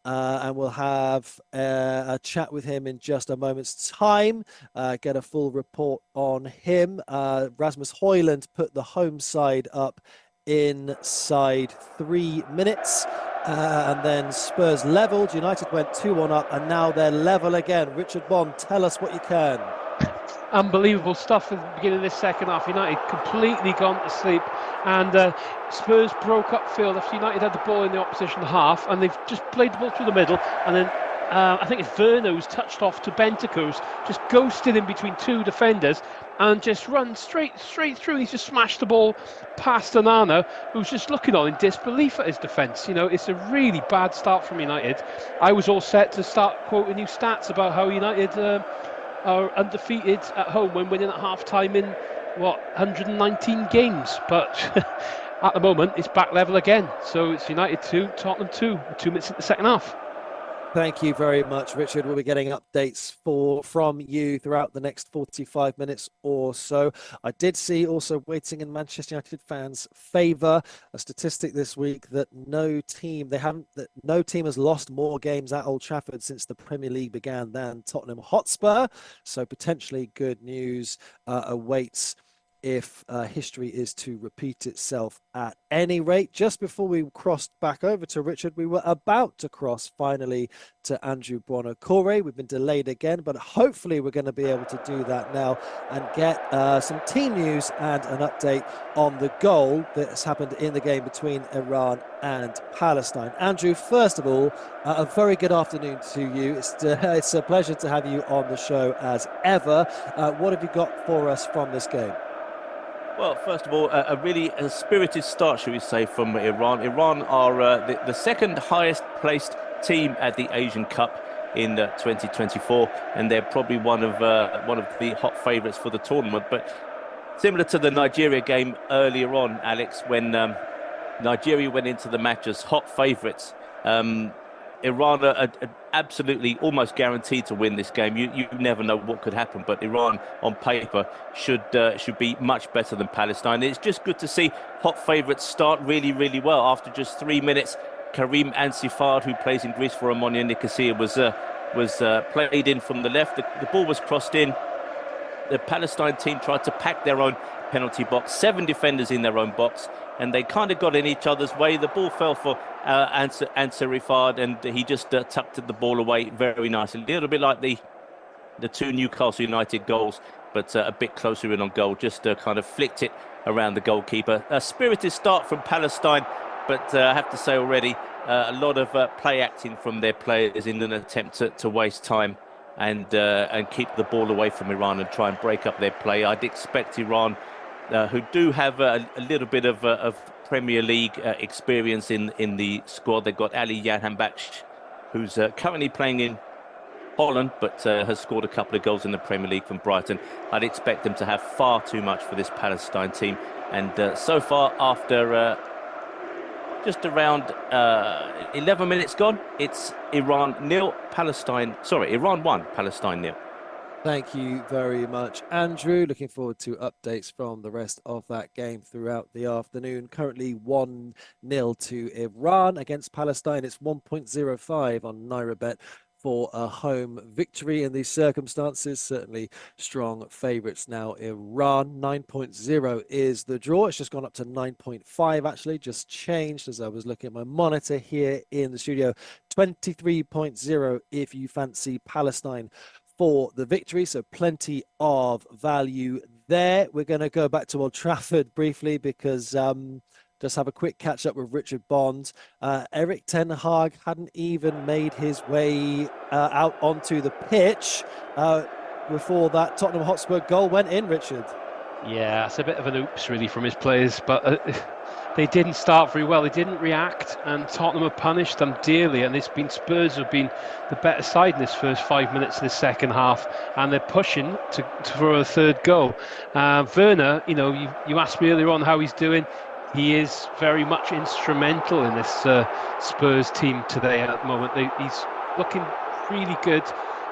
And we'll have a chat with him in just a moment's time, get a full report on him. Rasmus Højlund put the home side up inside 3 minutes. And then Spurs levelled. United went 2-1 up, and now they're level again. Richard Bond, tell us what you can. Unbelievable stuff at the beginning of this second half. United completely gone to sleep, and Spurs broke up field after United had the ball in the opposition half, and they've just played the ball through the middle, and then I think it's Verno who's touched off to Bentancur, just ghosted in between 2 defenders and just run straight through. He's just smashed the ball past Onana, who's just looking on in disbelief at his defence. You know, it's a really bad start from United. I was all set to start quoting new stats about how United are undefeated at home when winning at half-time in, 119 games. But at the moment, it's back level again. So it's United 2, Tottenham 2, 2 minutes in the second half. Thank you very much, Richard. We'll be getting updates from you throughout the next 45 minutes or so. I did see also waiting in Manchester United fans' favour a statistic this week that no team has lost more games at Old Trafford since the Premier League began than Tottenham Hotspur. So potentially good news awaits if history is to repeat itself at any rate. Just before we crossed back over to Richard, we were about to cross finally to Andrew Bonacore. We've been delayed again, but hopefully we're going to be able to do that now and get some team news and an update on the goal that has happened in the game between Iran and Palestine. Andrew, first of all, a very good afternoon to you. It's a pleasure to have you on the show as ever. What have you got for us from this game? Well, first of all, a really spirited start, shall we say, from Iran. Iran are the second highest placed team at the Asian Cup in 2024, and they're probably one of the hot favourites for the tournament. But similar to the Nigeria game earlier on, Alex, when Nigeria went into the match as hot favourites, Iran are absolutely almost guaranteed to win this game. You never know what could happen, but Iran on paper should be much better than Palestine. It's just good to see hot favourites start really, really well. After just 3 minutes, Karim Ansifard, who plays in Greece for Omonia Nicosia, was played in from the left. The ball was crossed in. The Palestine team tried to pack their own penalty box, 7 defenders in their own box, and they kind of got in each other's way. The ball fell for Ansarifard, and he just tucked the ball away very nicely. A little bit like the 2 Newcastle United goals, but a bit closer in on goal. Just kind of flicked it around the goalkeeper. A spirited start from Palestine, but I have to say already, a lot of play acting from their players in an attempt to waste time and keep the ball away from Iran and try and break up their play. I'd expect Iran, who do have a little bit of Premier League experience in the squad. They've got Ali Jahanbakhsh, who's currently playing in Holland, but has scored a couple of goals in the Premier League from Brighton. I'd expect them to have far too much for this Palestine team. And so far, after just around 11 minutes gone, it's Iran 1, Palestine 0. Thank you very much, Andrew. Looking forward to updates from the rest of that game throughout the afternoon. Currently 1-0 to Iran against Palestine. It's 1.05 on NairaBet for a home victory in these circumstances. Certainly strong favourites now. Iran 9.0 is the draw. It's just gone up to 9.5 actually, just changed as I was looking at my monitor here in the studio. 23.0 if you fancy Palestine for the victory, so plenty of value there. We're going to go back to Old Trafford briefly because just have a quick catch up with Richard Bond. Eric Ten Hag hadn't even made his way out onto the pitch before that Tottenham Hotspur goal went in, Richard. Yeah, it's a bit of an oops really from his players, but they didn't start very well. They didn't react, and Tottenham have punished them dearly. And it's been Spurs who've been the better side in this first 5 minutes of the second half, and they're pushing for a third goal. Werner, you asked me earlier on how he's doing. He is very much instrumental in this Spurs team today at the moment. He's looking really good,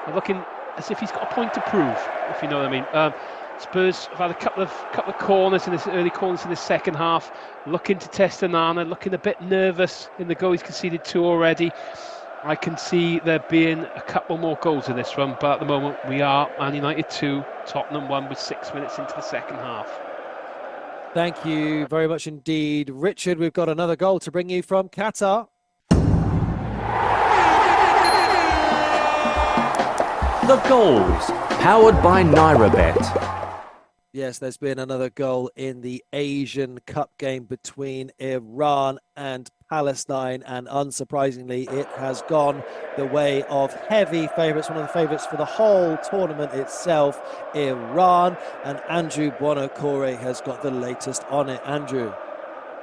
and looking as if he's got a point to prove, if you know what I mean. Spurs have had a couple of corners in this early corners in the second half, looking to test Onana, looking a bit nervous in the goal. He's conceded 2 already. I can see there being a couple more goals in this run, but at the moment we are Man United 2, Tottenham 1 with 6 minutes into the second half. Thank you very much indeed, Richard. We've got another goal to bring you from Qatar. The goals, powered by NairaBet. Yes, there's been another goal in the Asian Cup game between Iran and Palestine, and unsurprisingly, it has gone the way of heavy favourites, one of the favourites for the whole tournament itself, Iran, and Andrew Buonocore has got the latest on it. Andrew.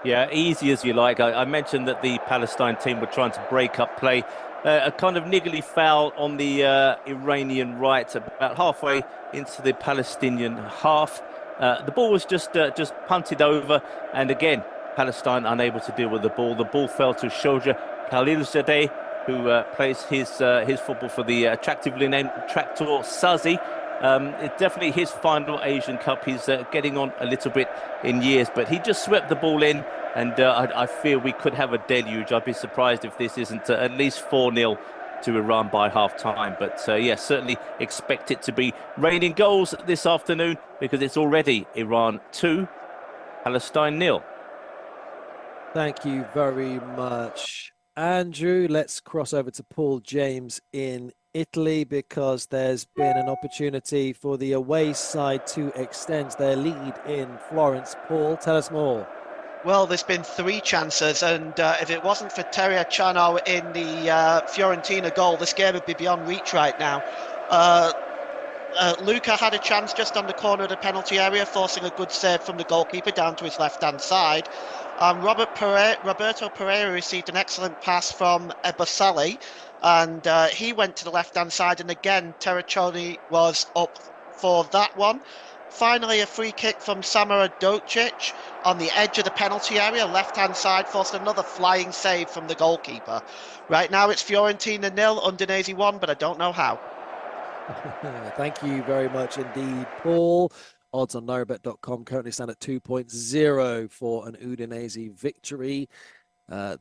Yeah, easy as you like. I mentioned that the Palestine team were trying to break up play. A kind of niggly foul on the Iranian right, about halfway into the Palestinian half. The ball was just punted over, and again, Palestine unable to deal with the ball. The ball fell to Shoja Khalilzadeh, who plays his football for the attractively named Tractor Sazi. It's definitely his final Asian Cup. He's getting on a little bit in years, but he just swept the ball in, and I fear we could have a deluge. I'd be surprised if this isn't at least 4-0 to Iran by half-time. But yes, certainly expect it to be raining goals this afternoon, because it's already Iran 2, Palestine 0. Thank you very much, Andrew. Let's cross over to Paul James in Italy, because there's been an opportunity for the away side to extend their lead in Florence. Paul, tell us more. Well, there's been 3 chances, and if it wasn't for Terracciano in the Fiorentina goal, this game would be beyond reach right now. Luca had a chance just on the corner of the penalty area, forcing a good save from the goalkeeper down to his left-hand side. Roberto Pereira received an excellent pass from Ebosali, and he went to the left-hand side, and again, Terracciano was up for that one. Finally, a free kick from Samara Docic on the edge of the penalty area, left-hand side, forced another flying save from the goalkeeper. Right now, it's Fiorentina 0, Udinese 1, but I don't know how. Thank you very much indeed, Paul. Odds on NairaBet.com currently stand at 2.0 for an Udinese victory.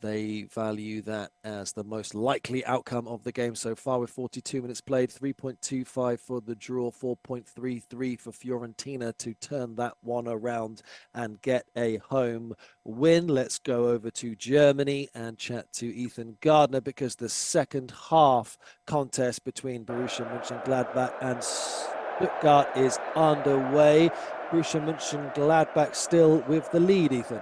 They value that as the most likely outcome of the game so far, with 42 minutes played. 3.25 for the draw, 4.33 for Fiorentina to turn that one around and get a home win. Let's go over to Germany and chat to Ethan Gardner, because the second half contest between Borussia Mönchengladbach and Stuttgart is underway. Borussia Mönchengladbach still with the lead, Ethan.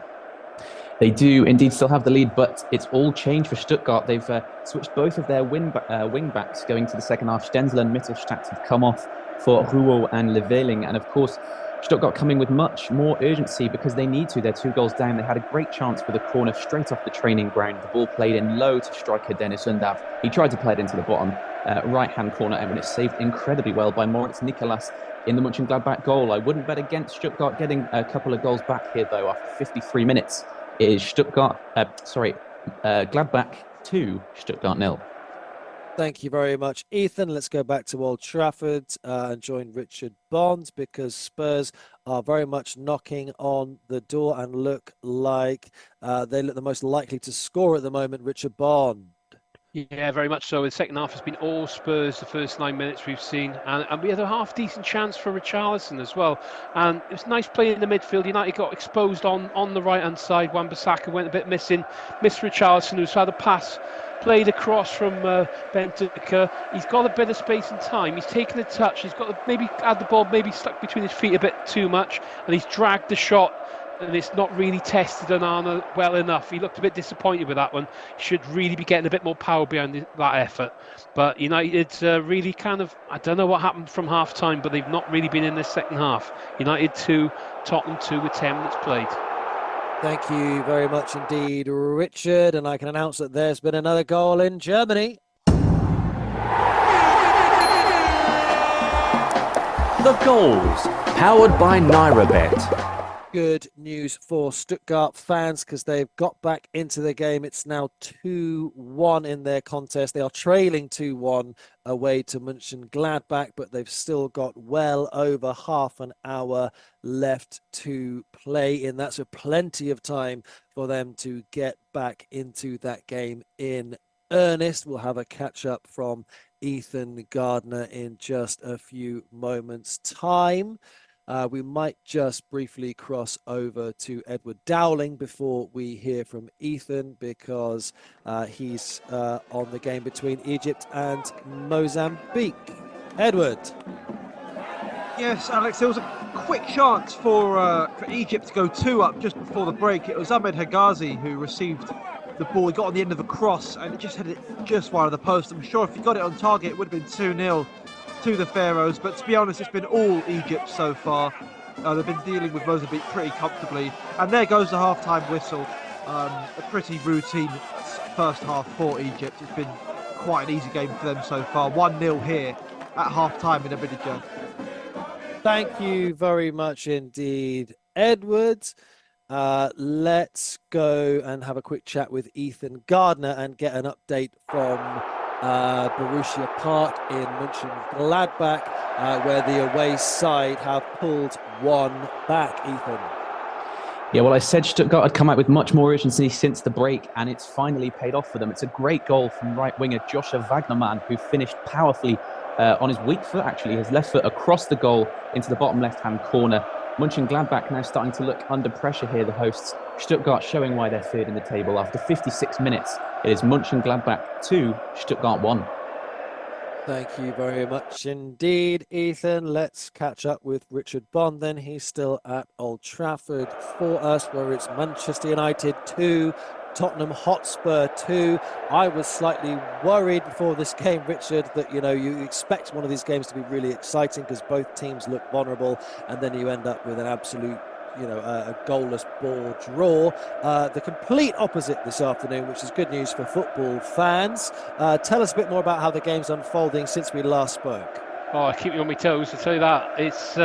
They do indeed still have the lead, but it's all changed for Stuttgart. They've switched both of their wing backs going to the second half. Stenzler and Mittelstadt have come off for Ruo and Leveling. And of course, Stuttgart coming with much more urgency because they need to. They're 2 goals down. They had a great chance with a corner straight off the training ground. The ball played in low to striker Dennis Undav. He tried to play it into the bottom right-hand corner, and it's saved incredibly well by Moritz Nicolas in the Mönchengladbach goal. I wouldn't bet against Stuttgart getting a couple of goals back here, though, after 53 minutes. It is Gladbach 2, Stuttgart 0. Thank you very much, Ethan. Let's go back to Old Trafford and join Richard Bond, because Spurs are very much knocking on the door and look like they look the most likely to score at the moment. Richard Bond. Yeah, very much so. The second half has been all Spurs, the first 9 minutes we've seen. And we had a half-decent chance for Richarlison as well. And it was nice play in the midfield. United got exposed on the right-hand side. Wan-Bissaka went a bit missing. Missed Richarlison, who's had a pass played across from Benteke. He's got a bit of space and time. He's taken a touch. He's got to maybe had the ball maybe stuck between his feet a bit too much. And he's dragged the shot. And it's not really tested Onana well enough. He looked a bit disappointed with that one. He should really be getting a bit more power behind that effort. But United really kind of, I don't know what happened from half time, but they've not really been in this second half. United 2, Tottenham 2 with 10 minutes played. Thank you very much indeed, Richard. And I can announce that there's been another goal in Germany. The goals, powered by NairoBet. Good news for Stuttgart fans because they've got back into the game. It's now 2-1 in their contest. They are trailing 2-1 away to Mönchengladbach, but they've still got well over half an hour left to play in. That's plenty of time for them to get back into that game in earnest. We'll have a catch up from Ethan Gardner in just a few moments' time. We might just briefly cross over to Edward Dowling before we hear from Ethan because he's on the game between Egypt and Mozambique. Edward. Yes, Alex, there was a quick chance for Egypt to go 2 up just before the break. It was Ahmed Hegazi who received the ball. He got on the end of a cross and it just hit it just wide of the post. I'm sure if he got it on target, it would have been 2-0. To the Pharaohs, but to be honest, it's been all Egypt so far. They've been dealing with Mozambique pretty comfortably, and there goes the half-time whistle. A pretty routine first half for Egypt. It's been quite an easy game for them so far. 1-0 here at half-time in Abidjan. Thank you very much indeed, Edward. Let's go and have a quick chat with Ethan Gardner and get an update from Borussia Park in Mönchengladbach, where the away side have pulled one back. Ethan. Yeah, well, I said Stuttgart had come out with much more urgency since the break, and it's finally paid off for them. It's a great goal from right winger Joshua Wagnermann, who finished powerfully on his weak foot, actually, his left foot across the goal into the bottom left-hand corner. Mönchengladbach now starting to look under pressure here, the hosts. Stuttgart showing why they're third in the table. After 56 minutes, it is Mönchengladbach 2, Stuttgart 1. Thank you very much indeed, Ethan. Let's catch up with Richard Bond then. He's still at Old Trafford for us, where it's Manchester United 2, Tottenham Hotspur 2. I was slightly worried before this game, Richard, that you expect one of these games to be really exciting because both teams look vulnerable, and then you end up with an absolute a goalless ball draw. The complete opposite this afternoon, which is good news for football fans. Tell us a bit more about how the game's unfolding since we last spoke. Oh, I keep you on my toes, I'll tell you that. It's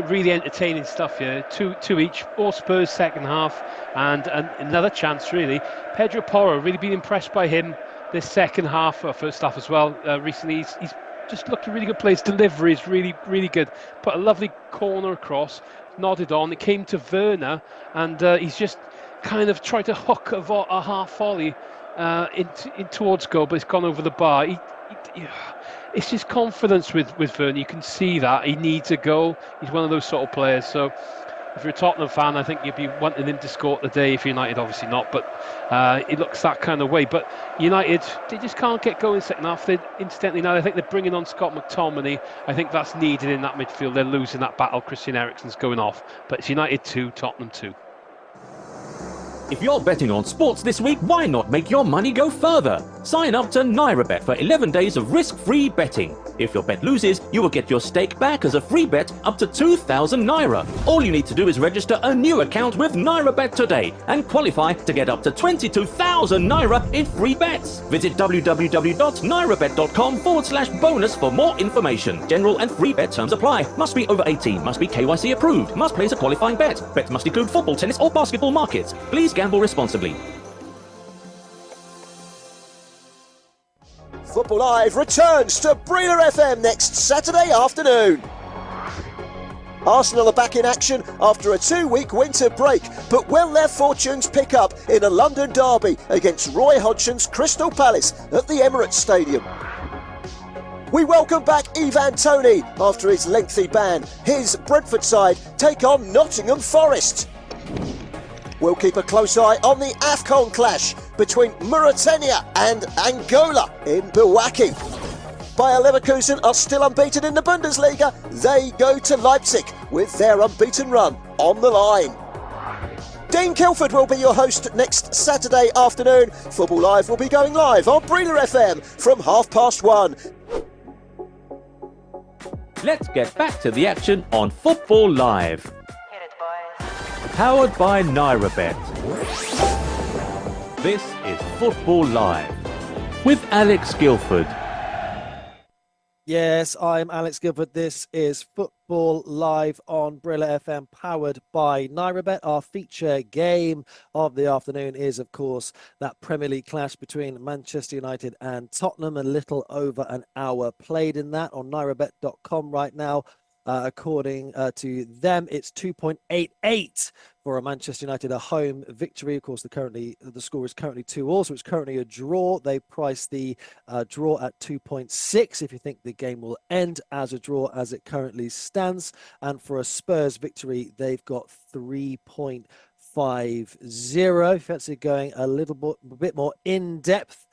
really entertaining stuff here. Two each, all Spurs second half, and another chance, really. Pedro Porro, really been impressed by him this second half, first half as well. Recently, he's just looked a really good play. His delivery is really, really good. Put a lovely corner across, nodded on. It came to Werner, and he's just kind of tried to hook a half volley in towards goal, but it's gone over the bar. It's his confidence with Werner. You can see that he needs a goal. He's one of those sort of players. So if you're a Tottenham fan, I think you'd be wanting him to score today. If United, obviously not, but it looks that kind of way. But United, they just can't get going second half. Incidentally now, I think they're bringing on Scott McTominay. I think that's needed in that midfield. They're losing that battle. Christian Eriksen's going off. But it's United 2, Tottenham 2. If you're betting on sports this week, why not make your money go further? Sign up to NairoBet for 11 days of risk-free betting. If your bet loses, you will get your stake back as a free bet up to 2,000 Naira. All you need to do is register a new account with NairoBet today and qualify to get up to 22,000 Naira in free bets. Visit www.nairabet.com/bonus for more information. General and free bet terms apply. Must be over 18. Must be KYC approved. Must place a qualifying bet. Bets must include football, tennis or basketball markets. Please gamble responsibly. Football Live returns to Breeler FM next Saturday afternoon. Arsenal are back in action after a 2-week winter break, but will their fortunes pick up in a London derby against Roy Hodgson's Crystal Palace at the Emirates Stadium? We welcome back Ivan Toney after his lengthy ban. His Brentford side take on Nottingham Forest. We'll keep a close eye on the AFCON clash between Mauritania and Angola in Bouake. Bayer Leverkusen are still unbeaten in the Bundesliga. They go to Leipzig with their unbeaten run on the line. Dean Kilford will be your host next Saturday afternoon. Football Live will be going live on Breeler FM from 1:30. Let's get back to the action on Football Live. Hit it, boys. Powered by NairaBet. This is Football Live with Alex Guilford. Yes, I'm Alex Guilford. This is Football Live on Brilla FM, powered by NairaBet. Our feature game of the afternoon is, of course, that Premier League clash between Manchester United and Tottenham. A little over an hour played in that on nairabet.com right now. According to them, it's 2.88 for a Manchester United, a home victory. Of course, the score is currently 2-2, so it's currently a draw. They priced the draw at 2.6 if you think the game will end as a draw as it currently stands. And for a Spurs victory, they've got 3.50. If you fancy going a bit more in depth,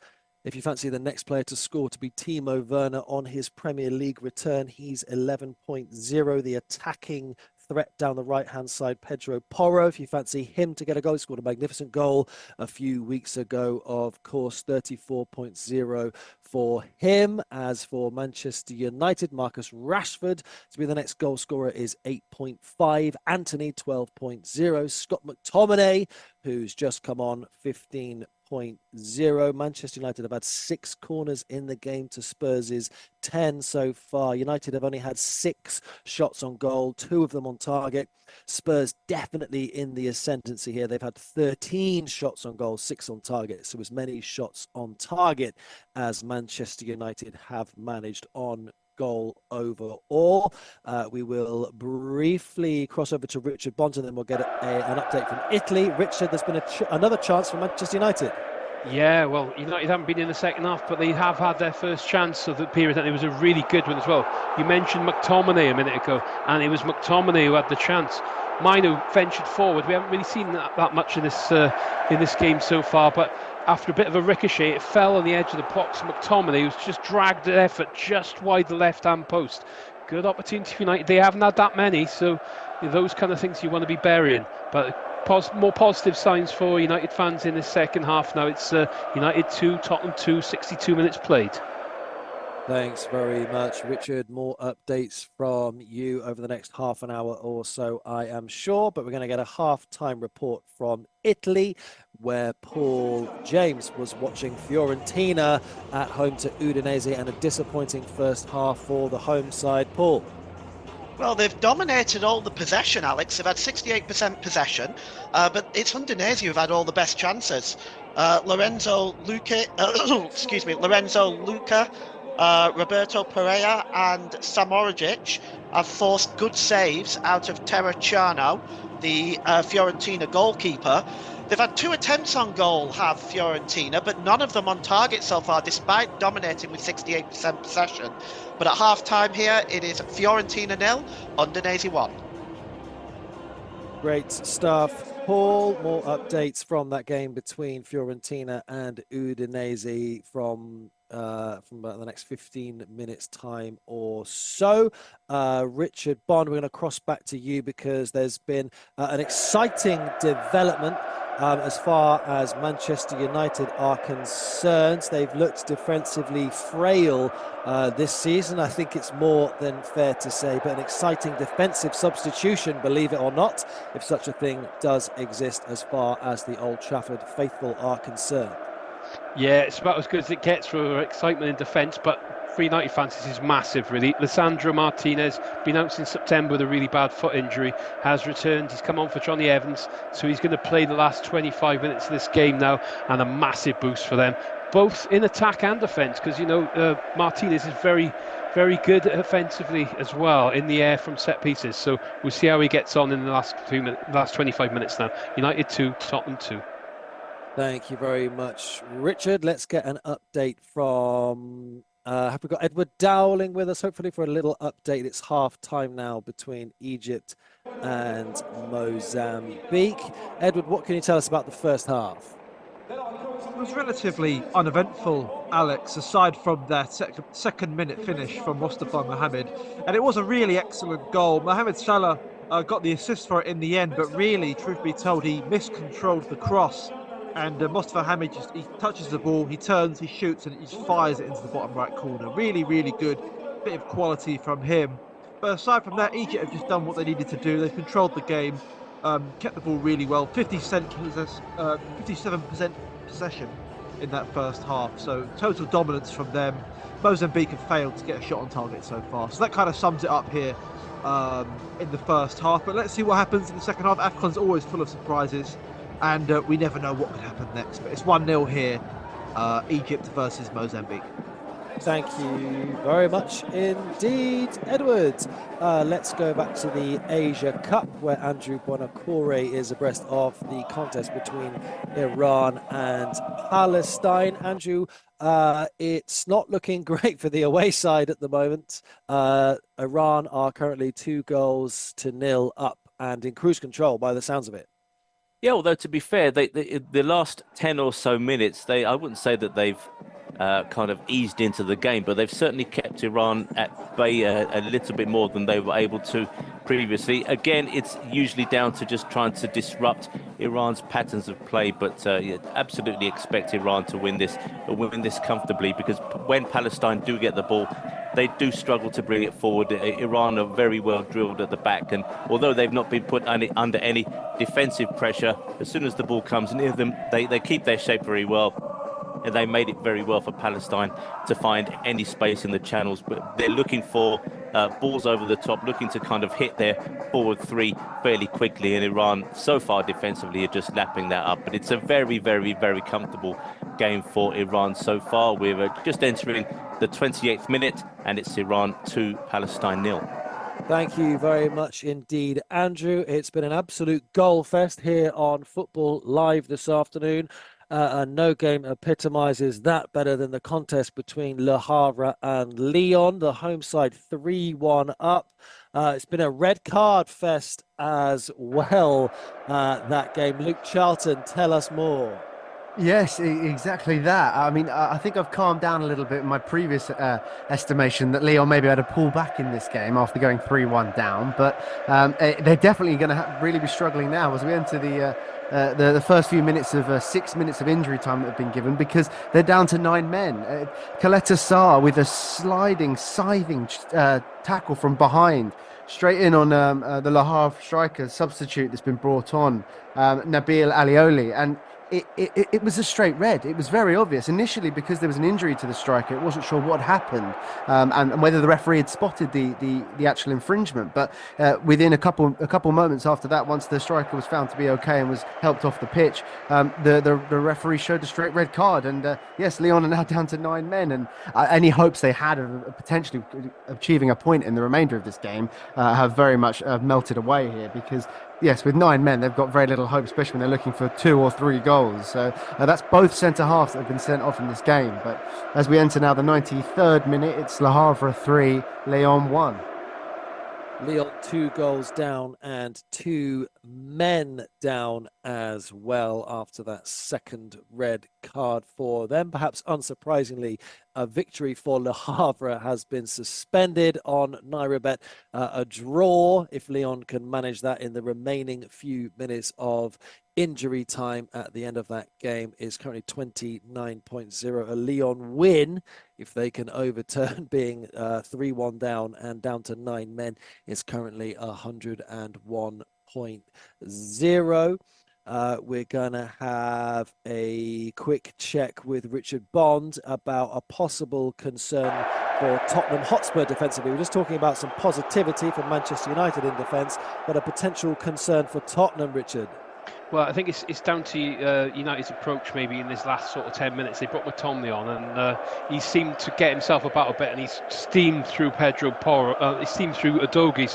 if you fancy the next player to score to be Timo Werner on his Premier League return, he's 11.0. The attacking threat down the right-hand side, Pedro Porro. If you fancy him to get a goal, he scored a magnificent goal a few weeks ago, of course, 34.0 for him. As for Manchester United, Marcus Rashford to be the next goal scorer is 8.5. Anthony, 12.0. Scott McTominay, who's just come on, 15.0. Manchester United have had 6 corners in the game to Spurs' 10 so far. United have only had 6 shots on goal, 2 of them on target. Spurs definitely in the ascendancy here. They've had 13 shots on goal, 6 on target, so as many shots on target as Manchester United have managed on goal overall. We will briefly cross over to Richard Bond and then we'll get an update from Italy. Richard, there's been another chance for Manchester United. Yeah, well, United haven't been in the second half, but they have had their first chance of the period, and it was a really good one as well. You mentioned McTominay a minute ago, and it was McTominay who had the chance. Mino ventured forward. We haven't really seen that much in this game so far, but after a bit of a ricochet, it fell on the edge of the box. McTominay was just dragged an effort just wide the left-hand post. Good opportunity for United. They haven't had that many, so those kind of things you want to be burying. But more positive signs for United fans in the second half now. It's United 2, Tottenham 2, 62 minutes played. Thanks very much, Richard. More updates from you over the next half an hour or so, I am sure. But we're going to get a half-time report from Italy, where Paul James was watching Fiorentina at home to Udinese, and a disappointing first half for the home side. Paul. Well, they've dominated all the possession, Alex. They've had 68% possession, but it's Udinese who've had all the best chances. Lorenzo Luca, Roberto Pereira and Samoric have forced good saves out of Terracciano, the Fiorentina goalkeeper. They've had 2 attempts on goal, have Fiorentina, but none of them on target so far, despite dominating with 68% possession. But at half-time here, it is Fiorentina 0, Udinese 1. Great stuff, Paul. More updates from that game between Fiorentina and Udinese from about the next 15 minutes time or so. Richard Bond, we're going to cross back to you because there's been an exciting development as far as Manchester United are concerned. They've looked defensively frail this season. I think it's more than fair to say, but an exciting defensive substitution, believe it or not, if such a thing does exist as far as the Old Trafford faithful are concerned. Yeah, it's about as good as it gets for excitement in defence, but for United fans, this is massive, really. Lisandro Martinez, been out since September with a really bad foot injury, has returned. He's come on for Johnny Evans, so he's going to play the last 25 minutes of this game now, and a massive boost for them. both in attack and defence, because Martinez is very, very good offensively as well in the air from set pieces. So we'll see how he gets on in the last 25 minutes now. United 2, Tottenham 2. Thank you very much, Richard. Let's get an update from. Have we got Edward Dowling with us? Hopefully for a little update. It's half time now between Egypt and Mozambique. Edward, what can you tell us about the first half? It was relatively uneventful, Alex, aside from that second minute finish from Mustafa Mohamed. And it was a really excellent goal. Mohamed Salah got the assist for it in the end, but really, truth be told, he miscontrolled the cross. And Mustafa Mohamed he touches the ball, he turns, he shoots, and he just fires it into the bottom right corner. Really, really good bit of quality from him. But aside from that, Egypt have just done what they needed to do. They've controlled the game, kept the ball really well. 57% possession in that first half. So total dominance from them. Mozambique have failed to get a shot on target so far. So that kind of sums it up here in the first half. But let's see what happens in the second half. AFCON's always full of surprises. And we never know what could happen next. But it's 1-0 here, Egypt versus Mozambique. Thank you very much indeed, Edward. Let's go back to the Asia Cup, where Andrew Bonacore is abreast of the contest between Iran and Palestine. Andrew, it's not looking great for the away side at the moment. Iran are currently 2-0 up and in cruise control by the sounds of it. Yeah, although to be fair, the last 10 or so minutes, I wouldn't say that they've kind of eased into the game, but they've certainly kept Iran at bay a little bit more than they were able to previously. Again, it's usually down to just trying to disrupt Iran's patterns of play, but absolutely expect Iran to win this comfortably, because when Palestine do get the ball, they do struggle to bring it forward. Iran are very well drilled at the back, and although they've not been put under any defensive pressure, as soon as the ball comes near them, they keep their shape very well. And they made it very well for Palestine to find any space in the channels. But they're looking for balls over the top, looking to kind of hit their forward three fairly quickly. And Iran, so far defensively, are just lapping that up. But it's a very, very, very comfortable game for Iran so far. We're just entering the 28th minute, and it's Iran 2, Palestine 0. Thank you very much indeed, Andrew. It's been an absolute goal fest here on Football Live this afternoon. And no game epitomises that better than the contest between Le Havre and Lyon. The home side 3-1 up. It's been a red card fest as well, that game. Luke Charlton, tell us more. Yes, exactly that. I mean, I think I've calmed down a little bit in my previous estimation that Lyon maybe had to pull back in this game after going 3-1 down. But they're definitely going to really be struggling now as we enter the first few minutes of 6 minutes of injury time that have been given, because they're down to 9 men. Kaleta Sarr with a scything tackle from behind, straight in on the Le Havre striker substitute that's been brought on, Nabil Alioli. And it was a straight red. It was very obvious initially, because there was an injury to the striker. It wasn't sure what happened and whether the referee had spotted the actual infringement. But within a couple moments after that, once the striker was found to be okay and was helped off the pitch, the referee showed a straight red card. And yes, Lyon are now down to 9 men, and any hopes they had of potentially achieving a point in the remainder of this game have very much melted away here, because yes, with 9 men, they've got very little hope, especially when they're looking for 2 or 3 goals. So that's both centre-halves that have been sent off in this game. But as we enter now the 93rd minute, it's Le Havre 3, Lyon 1. Lyon 2 goals down and 2 men down as well after that second red card for them. Perhaps unsurprisingly, a victory for Le Havre has been suspended on NaiRabet. A draw, if Lyon can manage that in the remaining few minutes of injury time at the end of that game, is currently 29.0. A Lyon win, if they can overturn being 3-1 down and down to 9 men, is currently 101.0. We're going to have a quick check with Richard Bond about a possible concern for Tottenham Hotspur defensively. We're just talking about some positivity for Manchester United in defence, but a potential concern for Tottenham, Richard. Well, I think it's down to United's approach maybe in this last sort of 10 minutes. They brought McTominay on, and he seemed to get himself about a bit, and he's steamed through Pedro Porro, he steamed through Udogie,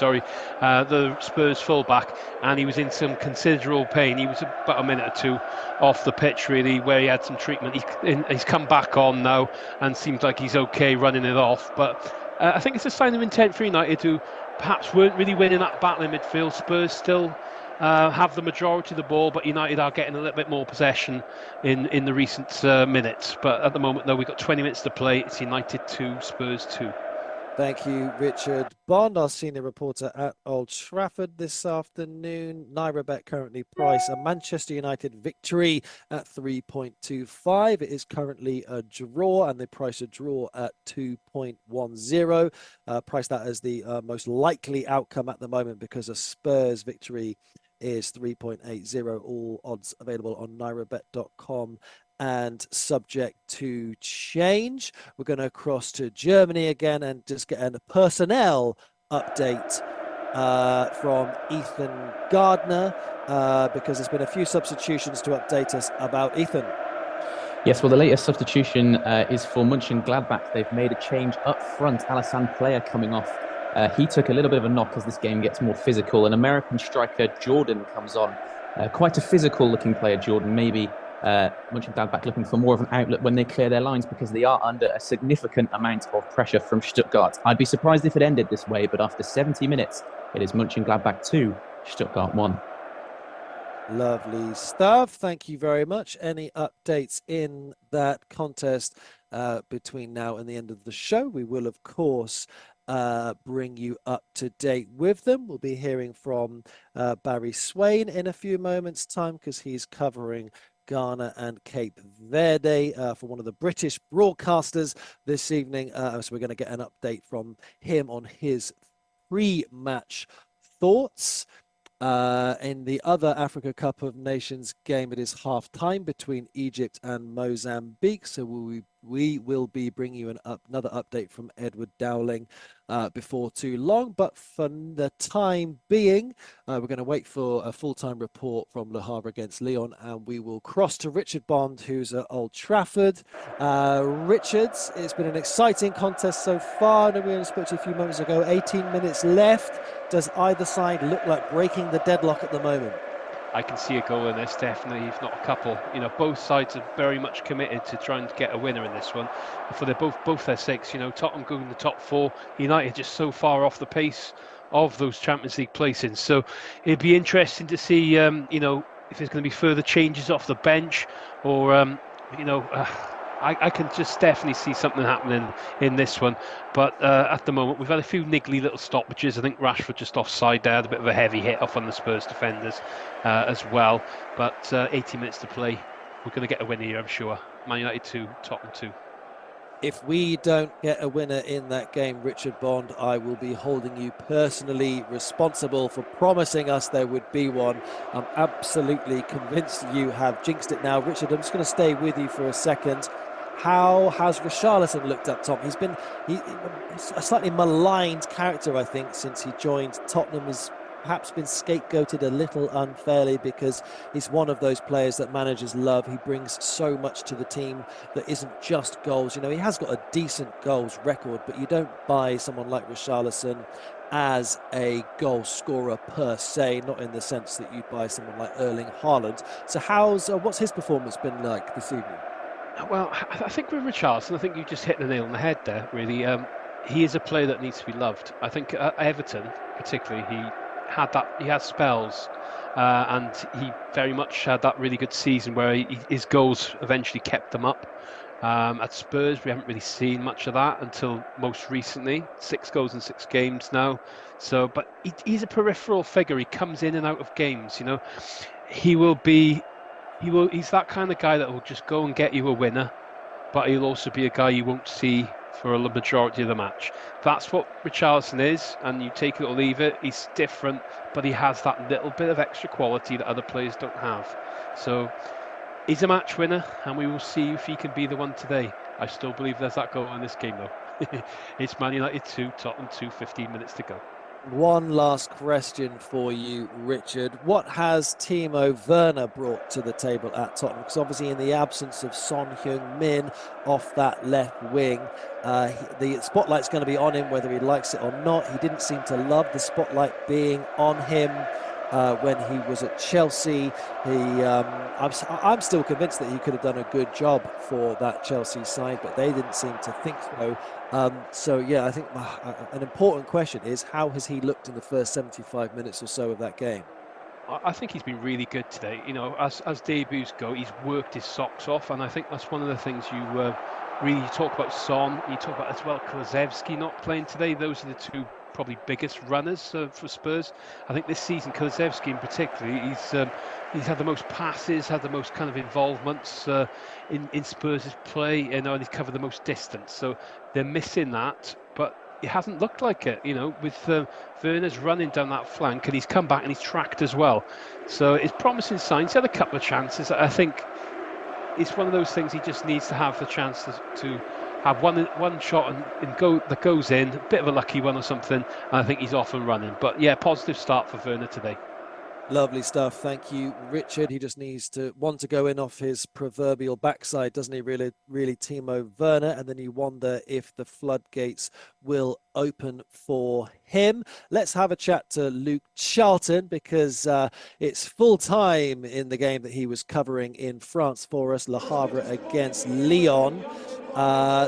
the Spurs fullback, and he was in some considerable pain. He was about a minute or two off the pitch, really, where he had some treatment. He's come back on now and seems like he's okay running it off, but I think it's a sign of intent for United, who perhaps weren't really winning that battle in midfield. Spurs still have the majority of the ball, but United are getting a little bit more possession in the recent minutes. But at the moment, though, we've got 20 minutes to play. It's United 2, Spurs 2. Thank you, Richard Bond, our senior reporter at Old Trafford this afternoon. NairaBet currently price a Manchester United victory at 3.25. It is currently a draw, and they price a draw at 2.10. Price that as the most likely outcome at the moment, because a Spurs victory is 3.80. All odds available on nairabet.com and subject to change. We're going to cross to Germany again and just get a personnel update from Ethan Gardner, because there's been a few substitutions to update us about. Ethan. Yes, well, the latest substitution is for Mönchengladbach. They've made a change up front. Alassane Plea coming off. He took a little bit of a knock as this game gets more physical. An American striker, Jordan, comes on. Quite a physical-looking player, Jordan. Maybe Mönchengladbach looking for more of an outlet when they clear their lines, because they are under a significant amount of pressure from Stuttgart. I'd be surprised if it ended this way, but after 70 minutes, it is Mönchengladbach 2, Stuttgart 1. Lovely stuff. Thank you very much. Any updates in that contest between now and the end of the show, we will, of course, bring you up to date with them. We'll be hearing from Barry Swain in a few moments' time, because he's covering Ghana and Cape Verde for one of the British broadcasters this evening. So we're going to get an update from him on his pre-match thoughts. In the other Africa Cup of Nations game, it is half-time between Egypt and Mozambique. So we will be bringing you another update from Edward Dowling before too long. But for the time being, we're going to wait for a full-time report from Le Havre against Lyon, and we will cross to Richard Bond, who's at Old Trafford. Richards, it's been an exciting contest so far. I know we only spoke to you a few moments ago. 18 minutes left. Does either side look like breaking the deadlock at the moment? I can see a goal in this, definitely, if not a couple. You know, both sides are very much committed to trying to get a winner in this one. For both their sakes, you know, Tottenham going in the top four, United just so far off the pace of those Champions League placings. So it'd be interesting to see, you know, if there's going to be further changes off the bench, or, you know, I can just definitely see something happening in this one. But at the moment, we've had a few niggly little stoppages. I think Rashford just offside there, had a bit of a heavy hit off on the Spurs defenders as well. But 80 minutes to play. We're going to get a winner here, I'm sure. Man United 2, Tottenham 2. If we don't get a winner in that game, Richard Bond, I will be holding you personally responsible for promising us there would be one. I'm absolutely convinced you have jinxed it now. Richard, I'm just going to stay with you for a second. How has Richarlison looked up top? He's been a slightly maligned character, I think, since he joined Tottenham. He's perhaps been scapegoated a little unfairly, because he's one of those players that managers love. He brings so much to the team that isn't just goals. You know, he has got a decent goals record, but you don't buy someone like Richarlison as a goal scorer per se, not in the sense that you'd buy someone like Erling Haaland. So what's his performance been like this evening? Well, I think with Richarlison, I think you just hit the nail on the head there, really. He is a player that needs to be loved. I think at Everton, particularly, he had spells, and he very much had that really good season where his goals eventually kept them up. At Spurs, we haven't really seen much of that until most recently. 6 goals in 6 games now. So, but he's a peripheral figure. He comes in and out of games. You know, he's that kind of guy that will just go and get you a winner, but he'll also be a guy you won't see for a majority of the match. That's what Richarlison is, and you take it or leave it. He's different, but he has that little bit of extra quality that other players don't have. So he's a match winner, and we will see if he can be the one today. I still believe there's that goal in this game, though. It's Man United 2, Tottenham 2, 15 minutes to go. One last question for you, Richard. What has Timo Werner brought to the table at Tottenham? Because obviously in the absence of Son Heung-min off that left wing, the spotlight's going to be on him whether he likes it or not. He didn't seem to love the spotlight being on him when he was at Chelsea. I'm still convinced that he could have done a good job for that Chelsea side, but they didn't seem to think so. So yeah, I think an important question is, how has he looked in the first 75 minutes or so of that game? I think he's been really good today. You know, as debuts go, he's worked his socks off, and I think that's one of the things you really talk about. Son, you talk about as well Kulusevski not playing today. Those are the two probably biggest runners for Spurs. I think this season, Kulusevski in particular, he's had the most passes, had the most kind of involvements in Spurs' play, and he's covered the most distance. So they're missing that, but it hasn't looked like it, with Werner's running down that flank, and he's come back and he's tracked as well. So it's promising signs. He had a couple of chances. I think it's one of those things he just needs to have the chance to have one shot that goes in, a bit of a lucky one or something, and I think he's off and running. But yeah, positive start for Werner today. Lovely stuff. Thank you, Richard. He just needs to want to go in off his proverbial backside, doesn't he, really, Timo Werner? And then you wonder if the floodgates will open for him. Let's have a chat to Luke Charlton, because it's full time in the game that he was covering in France for us, Le Havre against Lyon.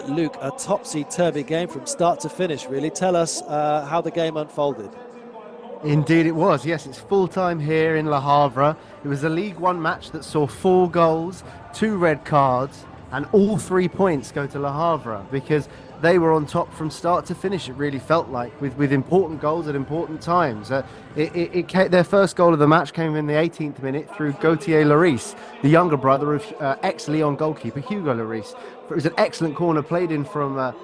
Luke, a topsy-turvy game from start to finish, really. Tell us how the game unfolded. Indeed it was, yes. It's full-time here in Le Havre. It was a League One match that saw 4 goals, 2 red cards, and all 3 points go to Le Havre, because they were on top from start to finish, it really felt like, with important goals at important times. Their first goal of the match came in the 18th minute through Gauthier Lloris, the younger brother of ex-Lyon goalkeeper Hugo Lloris. It was an excellent corner played in from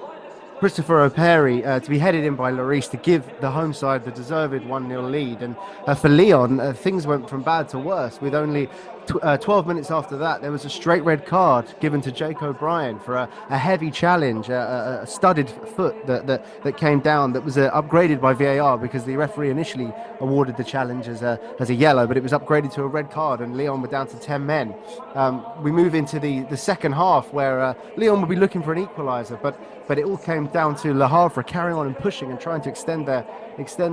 Christopher O'Perry to be headed in by Lloris to give the home side the deserved 1-0 lead. And for Lyon, things went from bad to worse, with only 12 minutes after that, there was a straight red card given to Jake O'Brien for a heavy challenge, a studded foot that came down, that was upgraded by VAR, because the referee initially awarded the challenge as a yellow, but it was upgraded to a red card, and Lyon were down to 10 men. We move into the second half, where Lyon will be looking for an equaliser, but it all came down to Le Havre carrying on and pushing and trying to extend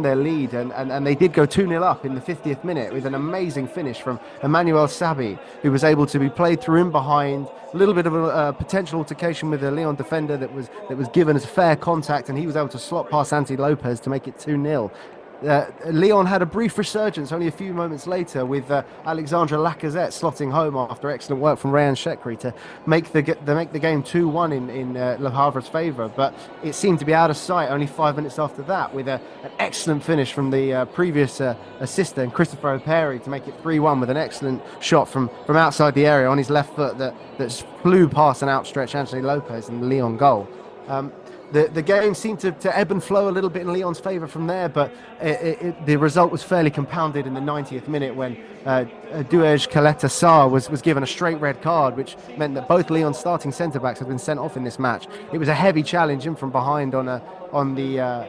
their lead, and they did go 2-0 up in the 50th minute with an amazing finish from Emmanuel Sabi, who was able to be played through in behind. A little bit of a potential altercation with the Lyon defender that was given as fair contact, and he was able to slot past Santi Lopez to make it 2-0. Lyon had a brief resurgence only a few moments later, with Alexandre Lacazette slotting home after excellent work from Rayan Shekri to make the game 2-1 in Le Havre's favour. But it seemed to be out of sight only 5 minutes after that, with an excellent finish from the previous assistant, Christopher O'Perry, to make it 3-1 with an excellent shot from outside the area on his left foot that flew past an outstretched Anthony Lopez in the Lyon goal. The game seemed to ebb and flow a little bit in Lyon's favour from there, but the result was fairly compounded in the 90th minute, when Duej Kaleta Sarr was given a straight red card, which meant that both Lyon's starting centre-backs had been sent off in this match. It was a heavy challenge in from behind on the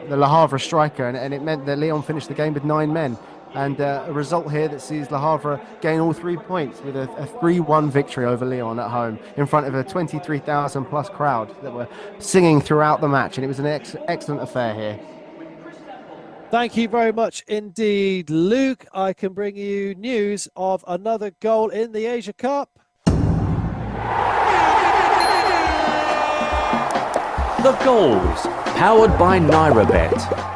Le Havre striker, and it meant that Lyon finished the game with 9 men. And a result here that sees Le Havre gain all 3 points with a 3-1 victory over Lyon at home in front of a 23,000 plus crowd that were singing throughout the match, and it was an excellent affair here. Thank you very much indeed, Luke. I can bring you news of another goal in the Asia Cup. The goals, powered by NaiRaBet.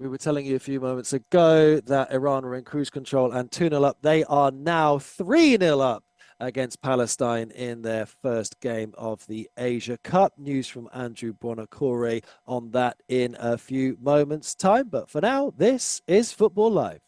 We were telling you a few moments ago that Iran were in cruise control and 2-0 up. They are now 3-0 up against Palestine in their first game of the Asia Cup. News from Andrew Buonocore on that in a few moments' time. But for now, this is Football Live.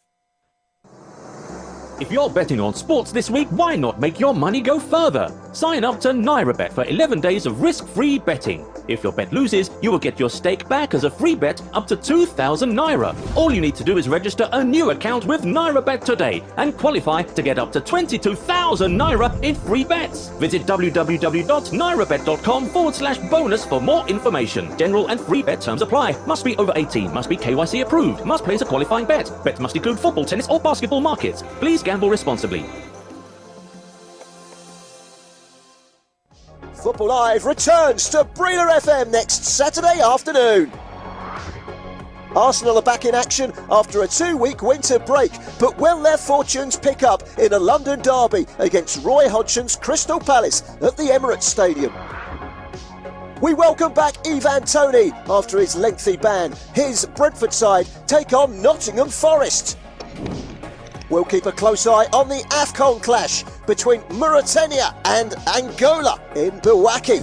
If you're betting on sports this week, why not make your money go further? Sign up to NairaBet for 11 days of risk-free betting. If your bet loses, you will get your stake back as a free bet up to 2,000 Naira. All you need to do is register a new account with NairaBet today and qualify to get up to 22,000 Naira in free bets. Visit www.nairabet.com/bonus for more information. General and free bet terms apply. Must be over 18. Must be KYC approved. Must place a qualifying bet. Bets must include football, tennis or basketball markets. Please gamble responsibly. Football Live returns to Breeler FM next Saturday afternoon. Arsenal are back in action after a 2-week winter break, but will their fortunes pick up in a London derby against Roy Hodgson's Crystal Palace at the Emirates Stadium? We welcome back Ivan Toney after his lengthy ban. His Brentford side take on Nottingham Forest. We'll keep a close eye on the AFCON clash between Mauritania and Angola in Bouake.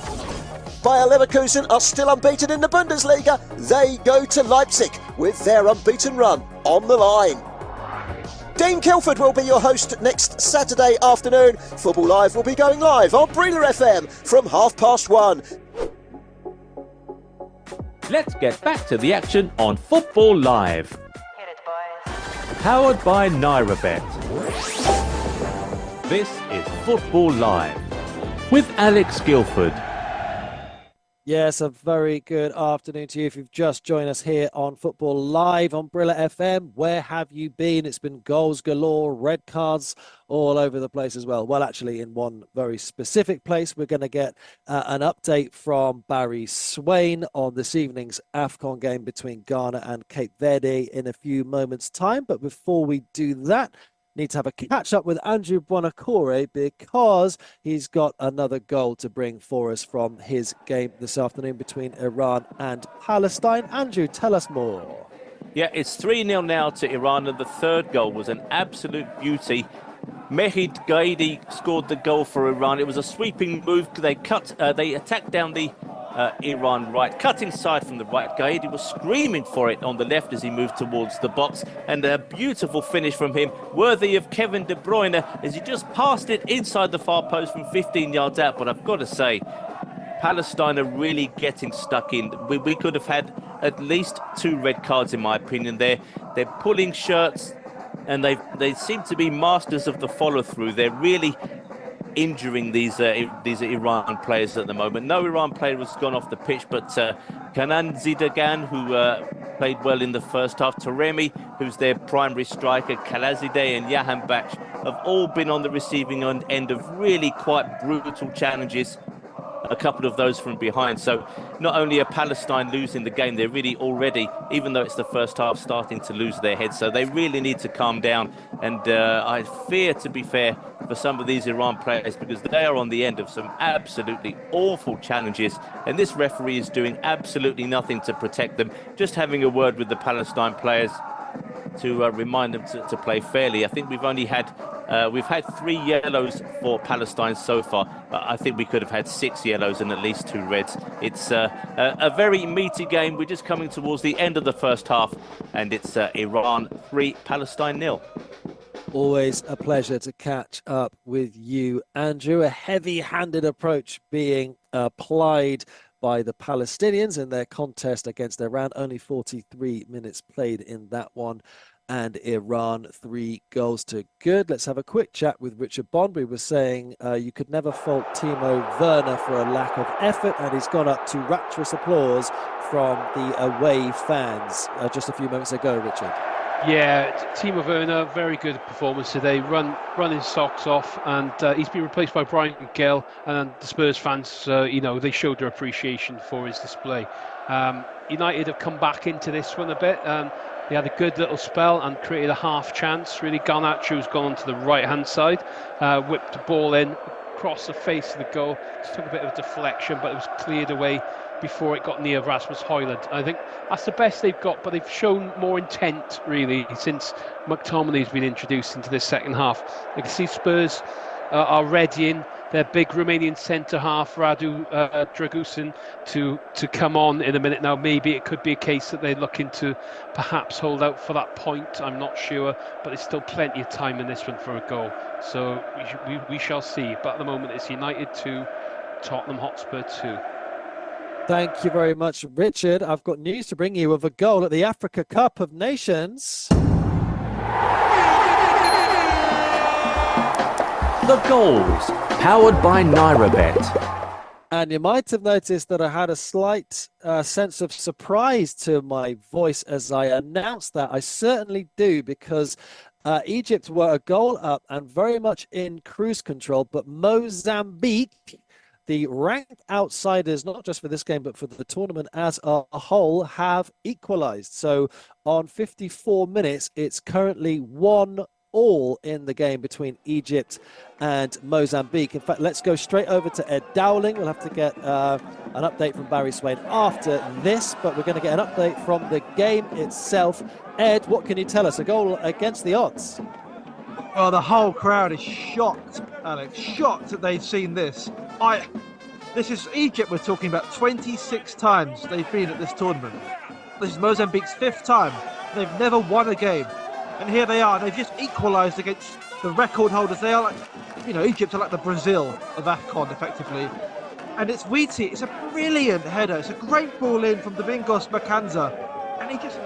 Bayer Leverkusen are still unbeaten in the Bundesliga. They go to Leipzig with their unbeaten run on the line. Dean Kilford will be your host next Saturday afternoon. Football Live will be going live on Breeler FM from 1:30. Let's get back to the action on Football Live. Powered by NairaBet. This is Football Live with Alex Guildford. Yes, a very good afternoon to you. If you've just joined us here on Football Live on Brilla FM, where have you been? It's been goals galore, red cards all over the place as well. Well, actually, in one very specific place, we're going to get an update from Barry Swain on this evening's AFCON game between Ghana and Cape Verde in a few moments' time. But before we do that, need to have a catch up with Andrew Buonocore because he's got another goal to bring for us from his game this afternoon between Iran and Palestine. Andrew, tell us more. Yeah, it's 3-0 now to Iran, and the third goal was an absolute beauty. Mehid Gaidi scored the goal for Iran. It was a sweeping move. They attacked down the Iran right, cut inside from the right. Gaidi was screaming for it on the left as he moved towards the box, and a beautiful finish from him, worthy of Kevin De Bruyne, as he just passed it inside the far post from 15 yards out. But I've got to say, Palestine are really getting stuck in. We could have had at least 2 red cards, in my opinion. They're pulling shirts, and they seem to be masters of the follow-through. They're really injuring these Iran players at the moment. No Iran player has gone off the pitch, but Kanan Zidagan, who played well in the first half, Taremi, who's their primary striker, Kalazideh and Yahan Baksh have all been on the receiving end of really quite brutal challenges, a couple of those from behind. So not only are Palestine losing the game, they're really already, even though it's the first half, starting to lose their heads. So they really need to calm down. And I fear, to be fair, for some of these Iran players, because they are on the end of some absolutely awful challenges. And this referee is doing absolutely nothing to protect them. Just having a word with the Palestine players to remind them to play fairly. I think we've had 3 yellows for Palestine so far. I think we could have had 6 yellows and at least 2 reds. It's a very meaty game. We're just coming towards the end of the first half, and it's Iran 3, Palestine 0. Always a pleasure to catch up with you, Andrew. A heavy-handed approach being applied by the Palestinians in their contest against Iran. Only 43 minutes played in that one, and Iran 3 goals to good. Let's have a quick chat with Richard Bond. We were saying you could never fault Timo Werner for a lack of effort, and he's gone up to rapturous applause from the away fans just a few moments ago, Richard. Yeah, Timo Werner, very good performance today. Run his socks off, and he's been replaced by Brian Gill. And the Spurs fans, they showed their appreciation for his display. United have come back into this one a bit. They had a good little spell and created a half chance. Really, Garnacho's gone onto the right-hand side, whipped the ball in across the face of the goal. Just took a bit of a deflection, but it was cleared away before it got near Rasmus Højlund. I think that's the best they've got, but they've shown more intent, really, since McTominay's been introduced into this second half. I can see Spurs are readying their big Romanian centre-half, Radu Dragusin, to come on in a minute now. Maybe it could be a case that they're looking to perhaps hold out for that point. I'm not sure, but there's still plenty of time in this one for a goal. So we shall see. But at the moment, it's United 2, Tottenham Hotspur 2. Thank you very much, Richard. I've got news to bring you of a goal at the Africa Cup of Nations. The goals, powered by NairaBet. And you might have noticed that I had a slight sense of surprise to my voice as I announced that. I certainly do, because Egypt were a goal up and very much in cruise control, but Mozambique, the ranked outsiders, not just for this game, but for the tournament as a whole, have equalized. So on 54 minutes, it's currently 1-1 in the game between Egypt and Mozambique. In fact, let's go straight over to Ed Dowling. We'll have to get an update from Barry Swain after this, but we're going to get an update from the game itself. Ed, what can you tell us? A goal against the odds. Well, the whole crowd is shocked, Alex, shocked that they've seen this. This is Egypt we're talking about. 26 times they've been at this tournament. This is Mozambique's 5th time. They've never won a game. And here they are. They've just equalised against the record holders. They are like, Egypt are like the Brazil of AFCON, effectively. And it's Wheaty. It's a brilliant header. It's a great ball in from Domingos Macanza. And he just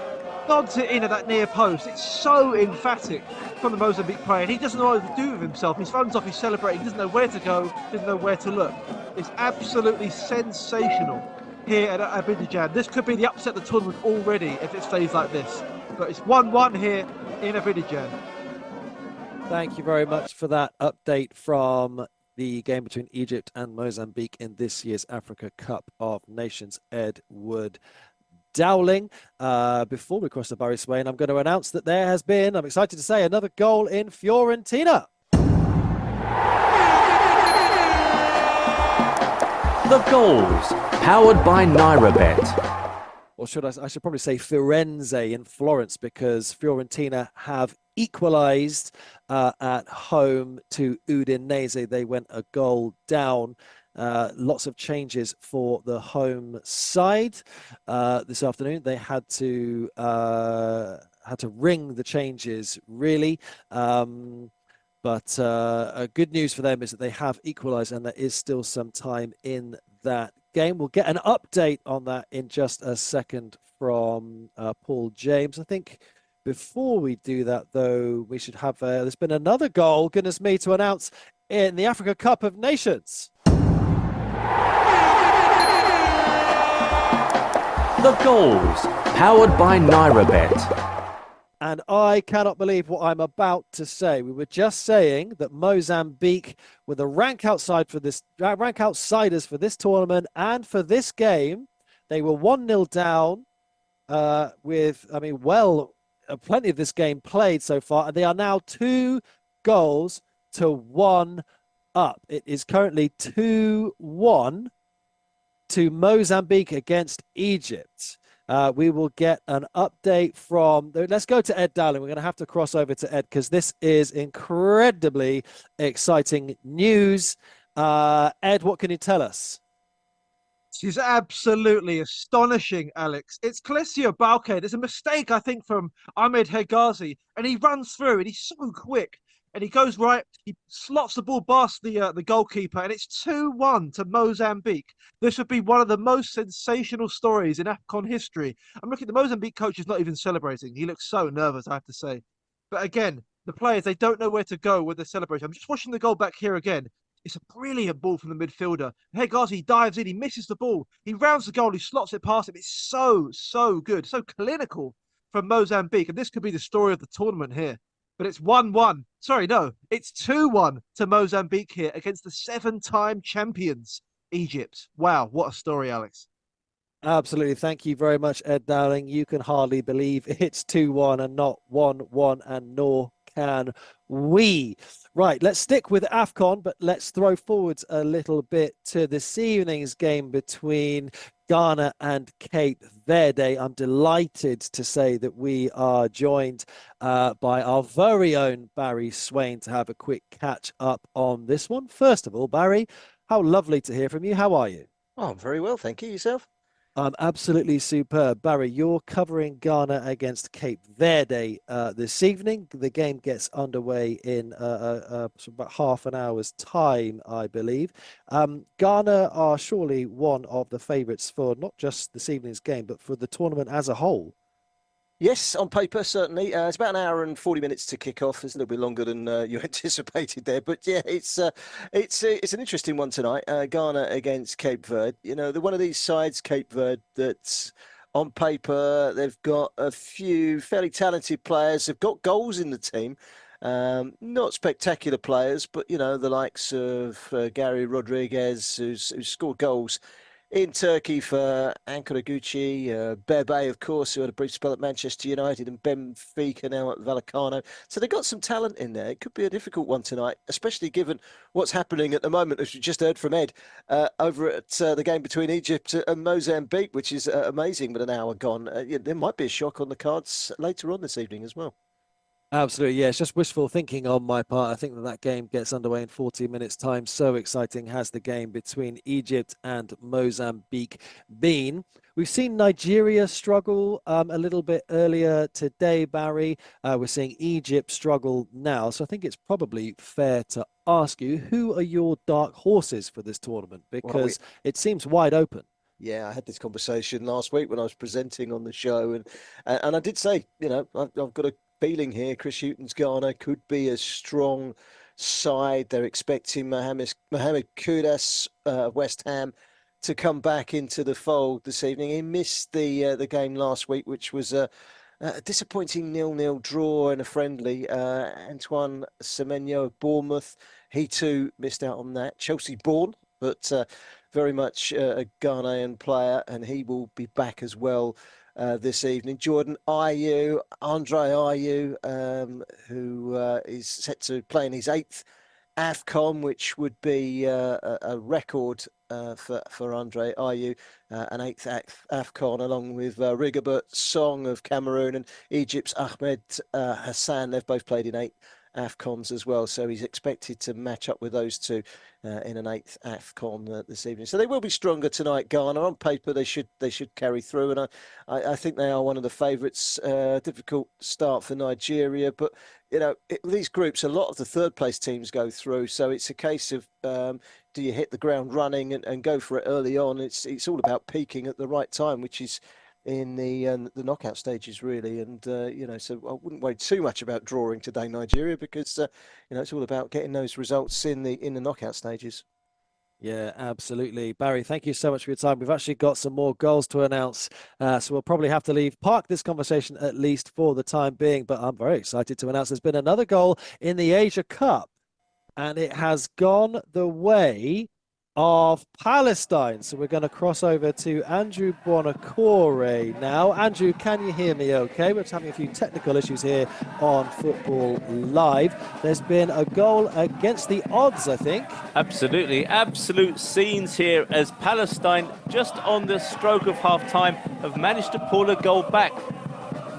nods it in at that near post. It's so emphatic from the Mozambique player. And he doesn't know what to do with himself. He runs off, he's celebrating. He doesn't know where to go, doesn't know where to look. It's absolutely sensational here at Abidjan. This could be the upset of the tournament already if it stays like this. But it's 1-1 here in Abidjan. Thank you very much for that update from the game between Egypt and Mozambique in this year's Africa Cup of Nations, Edward Dowling. Before we cross to Barry Swain, I'm going to announce that there has been, I'm excited to say, another goal in Fiorentina. The goals, powered by NairaBet. Or I should probably say Firenze in Florence, because Fiorentina have equalised at home to Udinese. They went a goal down. Lots of changes for the home side this afternoon. They had to ring the changes, really. But good news for them is that they have equalised, and there is still some time in that game. We'll get an update on that in just a second from Paul James. I think before we do that, though, we should have there's been another goal, goodness me, to announce in the Africa Cup of Nations. The goals, powered by NairaBet. And I cannot believe what I'm about to say. We were just saying that Mozambique were the rank outsiders for this tournament and for this game. They were 1-0 down with, plenty of this game played so far. And they are now 2 goals to 1 up. It is currently 2-1 to Mozambique against Egypt. We will get an update from... Let's go to Ed Dowling. We're going to have to cross over to Ed because this is incredibly exciting news. Ed, what can you tell us? She's absolutely astonishing, Alex. It's Klesio Balke. There's a mistake, I think, from Ahmed Hegazi, and he runs through, and he's so quick. And he goes right, he slots the ball past the goalkeeper, and it's 2-1 to Mozambique. This would be one of the most sensational stories in AFCON history. I'm looking, the Mozambique coach is not even celebrating. He looks so nervous, I have to say. But again, the players, they don't know where to go with the celebration. I'm just watching the goal back here again. It's a brilliant ball from the midfielder. Hegazi dives in, he misses the ball. He rounds the goal, he slots it past him. It's so good, so clinical from Mozambique. And this could be the story of the tournament here. But it's 1-1. Sorry, no, it's 2-1 to Mozambique here against the 7-time champions, Egypt. Wow, what a story, Alex. Absolutely. Thank you very much, Ed Dowling. You can hardly believe it's 2-1 and not 1-1, and nor can we. Right, let's stick with AFCON, but let's throw forwards a little bit to this evening's game between Ghana and Cape Verde. I'm delighted to say that we are joined by our very own Barry Swain to have a quick catch up on this one. First of all, Barry, how lovely to hear from you. How are you? Oh, I'm very well, thank you. Yourself? I'm absolutely superb. Barry, you're covering Ghana against Cape Verde this evening. The game gets underway in about half an hour's time, I believe. Ghana are surely one of the favourites for not just this evening's game, but for the tournament as a whole. Yes, on paper, certainly. It's about an hour and 40 minutes to kick off. It's a little bit longer than you anticipated there. But yeah, it's an interesting one tonight. Ghana against Cape Verde. You know, they're one of these sides, Cape Verde, that's on paper, they've got a few fairly talented players. They've got goals in the team. Not spectacular players, but, you know, the likes of Gary Rodriguez, who's scored goals in Turkey for Ankara Gucci, Bebe, of course, who had a brief spell at Manchester United, and Benfica now at Vallecano. So they've got some talent in there. It could be a difficult one tonight, especially given what's happening at the moment, as we just heard from Ed, over at the game between Egypt and Mozambique, which is amazing with an hour gone. There might be a shock on the cards later on this evening as well. Absolutely, yeah. It's just wishful thinking on my part. I think that game gets underway in 40 minutes' time. So exciting has the game between Egypt and Mozambique been. We've seen Nigeria struggle a little bit earlier today, Barry. We're seeing Egypt struggle now. So I think it's probably fair to ask you, who are your dark horses for this tournament? Because it seems wide open. Yeah, I had this conversation last week when I was presenting on the show. And I did say, you know, I've got a feeling here Chris Hughton's Ghana could be a strong side. They're expecting Mohamed Kudus of West Ham to come back into the fold this evening. He missed the game last week, which was a disappointing 0-0 draw in a friendly. Antoine Semenyo of Bournemouth, he too missed out on that. Chelsea born, but very much a Ghanaian player, and he will be back as well this evening. Jordan Ayew, Andre Ayew, who is set to play in his 8th AFCON, which would be a record for Andre Ayew, an 8th AFCON, along with Rigobert Song of Cameroon and Egypt's Ahmed Hassan. They've both played in 8 AFCONs as well, so he's expected to match up with those two in an 8th AFCON this evening. So they will be stronger tonight, Ghana. On paper, they should carry through, and I think they are one of the favourites. Difficult start for Nigeria, but you know, these groups, a lot of the third place teams go through, so it's a case of do you hit the ground running and go for it early on? It's all about peaking at the right time, which is in the knockout stages, really. And you know, so I wouldn't worry too much about drawing today, Nigeria, because you know, it's all about getting those results in the knockout stages. Yeah, absolutely. Barry, thank you so much for your time. We've actually got some more goals to announce, so we'll probably have to park this conversation at least for the time being, but I'm very excited to announce there's been another goal in the Asia Cup, and it has gone the way of Palestine. So we're going to cross over to Andrew Buonocore now. Andrew, can you hear me okay? We're just having a few technical issues here on Football Live. There's been a goal against the odds, I think. Absolutely. Absolute scenes here as Palestine, just on the stroke of half-time, have managed to pull a goal back.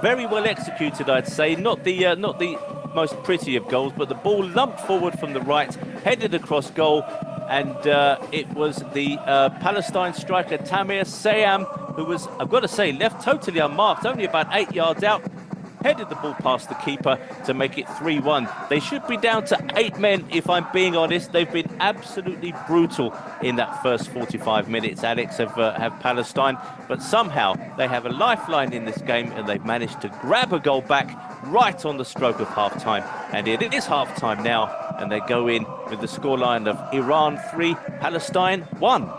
Very well executed, I'd say. Not the most pretty of goals, but the ball lumped forward from the right, headed across goal, and it was the Palestine striker Tamir Sayam, who was, I've got to say, left totally unmarked, only about 8 yards out, headed the ball past the keeper to make it 3-1. They should be down to 8 men, if I'm being honest. They've been absolutely brutal in that first 45 minutes, Alex, have Palestine, but somehow they have a lifeline in this game, and they've managed to grab a goal back right on the stroke of half-time. And it is half-time now, and they go in with the scoreline of Iran 3, Palestine 1.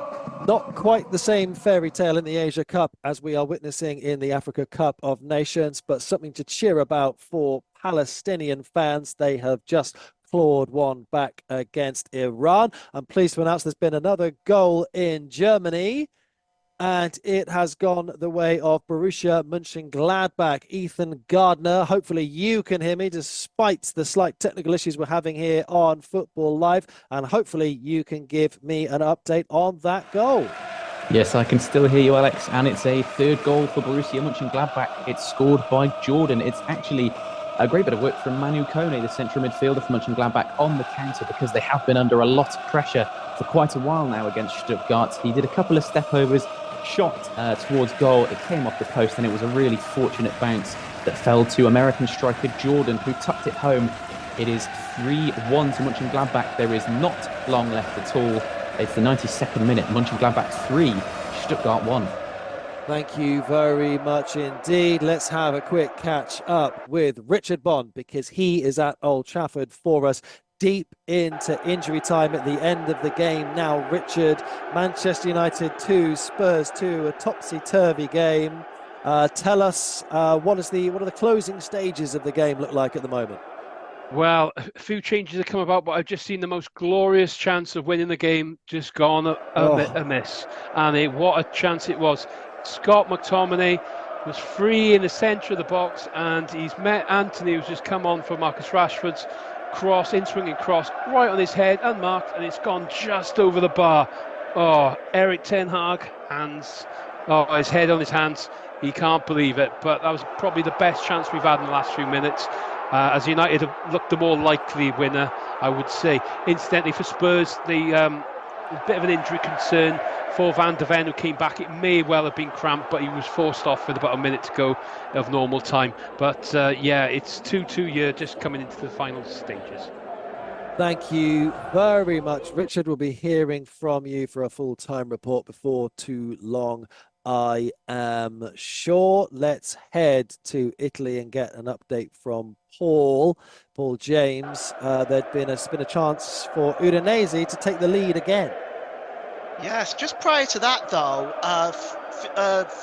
Not quite the same fairy tale in the Asia Cup as we are witnessing in the Africa Cup of Nations, but something to cheer about for Palestinian fans. They have just clawed one back against Iran. I'm pleased to announce there's been another goal in Germany, and it has gone the way of Borussia Mönchengladbach. Ethan Gardner, hopefully you can hear me despite the slight technical issues we're having here on Football Live, and hopefully you can give me an update on that goal. Yes, I can still hear you, Alex, and it's a third goal for Borussia Mönchengladbach. It's scored by Jordan. It's actually a great bit of work from Manu Kone, the central midfielder for Mönchengladbach, on the counter, because they have been under a lot of pressure for quite a while now against Stuttgart. He did a couple of step-overs, shot towards goal. It came off the post, and it was a really fortunate bounce that fell to American striker Jordan, who tucked it home. It is 3-1 to Mönchengladbach. There is not long left at all. It's the 92nd minute. Mönchengladbach 3, Stuttgart 1. Thank you very much indeed. Let's have a quick catch up with Richard Bond, because he is at Old Trafford for us deep into injury time at the end of the game. Now, Richard, Manchester United 2, Spurs 2, a topsy-turvy game. Tell us, what are the closing stages of the game look like at the moment? Well, a few changes have come about, but I've just seen the most glorious chance of winning the game just gone amiss. And what a chance it was. Scott McTominay was free in the centre of the box, and he's met Anthony, who's just come on for Marcus Rashford's cross, in-swinging cross, right on his head, unmarked, and it's gone just over the bar. Oh, Eric Ten Hag, his head on his hands. He can't believe it, but that was probably the best chance we've had in the last few minutes. As United have looked the more likely winner, I would say. Incidentally, for Spurs, a bit of an injury concern for Van de Ven, who came back. It may well have been cramped, but he was forced off with about a minute to go of normal time. But it's 2-2 here, just coming into the final stages. Thank you very much. Richard will be hearing from you for a full-time report before too long, I am sure. Let's head to Italy and get an update from Paul James. There's been a chance for Udinese to take the lead again. Yes, just prior to that though,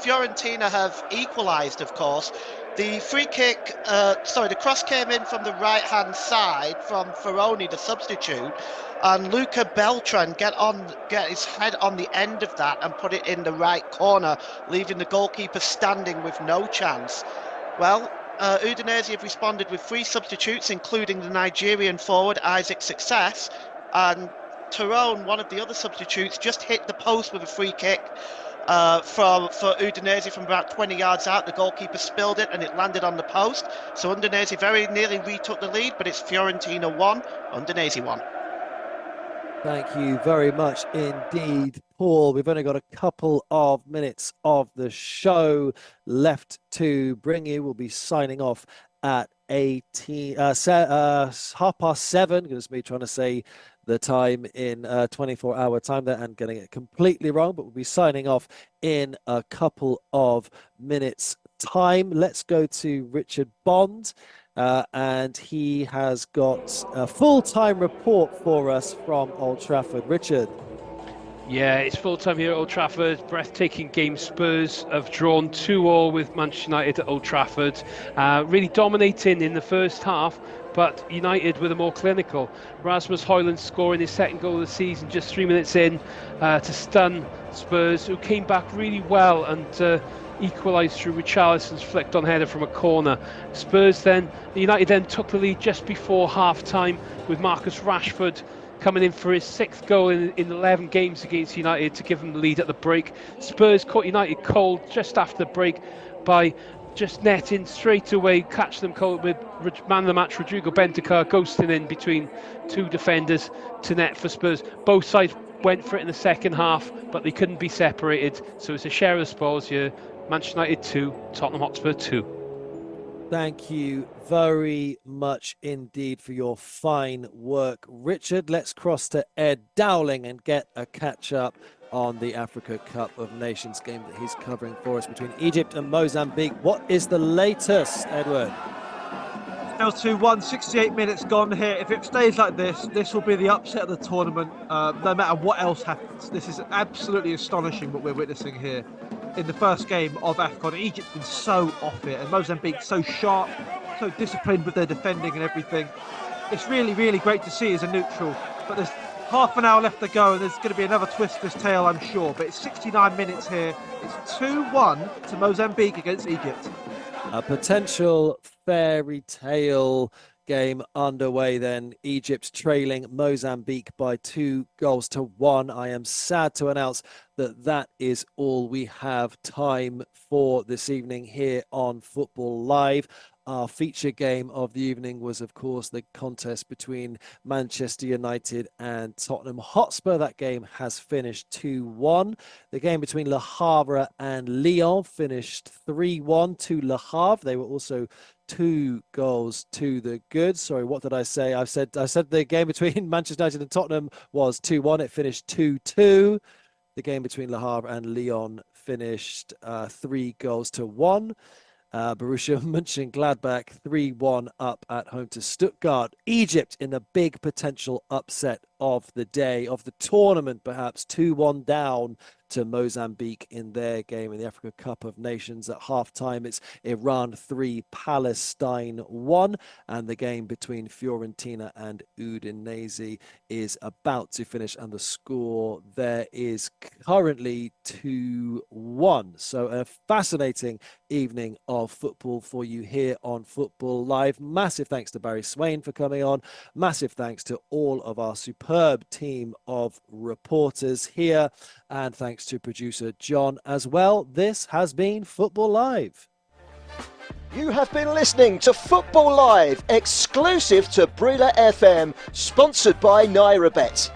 Fiorentina have equalised, of course. The free kick, the cross came in from the right-hand side from Ferroni, the substitute, and Luca Beltran get his head on the end of that and put it in the right corner, leaving the goalkeeper standing with no chance. Well, Udinese have responded with 3 substitutes, including the Nigerian forward Isaac Success, and Tyrone, one of the other substitutes, just hit the post with a free kick for Udinese from about 20 yards out. The goalkeeper spilled it and it landed on the post. So Udinese very nearly retook the lead, but it's Fiorentina 1, Udinese 1. Thank you very much indeed, Paul. We've only got a couple of minutes of the show left to bring you. We'll be signing off at 7:30. Goodness me, trying to say the time in 24-hour time there and getting it completely wrong, but we'll be signing off in a couple of minutes time. Let's go to Richard Bond, and he has got a full-time report for us from Old Trafford. Richard. Yeah, it's full-time here at Old Trafford. Breathtaking game. Spurs have drawn 2-2 with Manchester United at Old Trafford. Really dominating in the first half, but United were the more clinical. Rasmus Højlund scoring his second goal of the season just 3 minutes in to stun Spurs, who came back really well and equalised through Richarlison's flicked on header from a corner. United then took the lead just before half-time with Marcus Rashford coming in for his 6th goal in 11 games against United to give them the lead at the break. Spurs caught United cold just after the break by just netting straight away, catch them cold with man of the match Rodrigo Bentancur ghosting in between 2 defenders to net for Spurs. Both sides went for it in the second half, but they couldn't be separated. So it's a share of the spoils here. Manchester United 2, Tottenham Hotspur 2. Thank you very much indeed for your fine work, Richard. Let's cross to Ed Dowling and get a catch-up on the Africa Cup of Nations game that he's covering for us between Egypt and Mozambique. What is the latest, Edward? Still 2-1, 68 minutes gone here. If it stays like this will be the upset of the tournament, no matter what else happens. This is absolutely astonishing what we're witnessing here. In the first game of AFCON, Egypt's been so off it, and Mozambique so sharp, so disciplined with their defending and everything. It's really, really great to see as a neutral, but there's half an hour left to go, and there's going to be another twist to this tale, I'm sure. But it's 69 minutes here. It's 2-1 to Mozambique against Egypt. A potential fairy tale game underway then. Egypt trailing Mozambique by 2-1. I am sad to announce that is all we have time for this evening here on Football Live. Our feature game of the evening was, of course, the contest between Manchester United and Tottenham Hotspur. That game has finished 2-1. The game between Le Havre and Lyon finished 3-1 to Le Havre. They were also 2 goals to the good. Sorry, what did I say? I said the game between Manchester United and Tottenham was 2-1. It finished 2-2. The game between Le Havre and Lyon finished 3-1. Borussia Mönchengladbach 3-1 up at home to Stuttgart. Egypt in the big potential upset of the day, of the tournament perhaps, 2-1 down to Mozambique in their game in the Africa Cup of Nations. At half-time, it's Iran 3, Palestine 1, and the game between Fiorentina and Udinese is about to finish, and the score there is currently 2-1. So a fascinating evening of football for you here on Football Live. Massive thanks to Barry Swain for coming on. Massive thanks to all of our superb team of reporters here, and thanks to producer John as well. This has been Football Live. You have been listening to Football Live, exclusive to Brila FM, sponsored by NairaBet.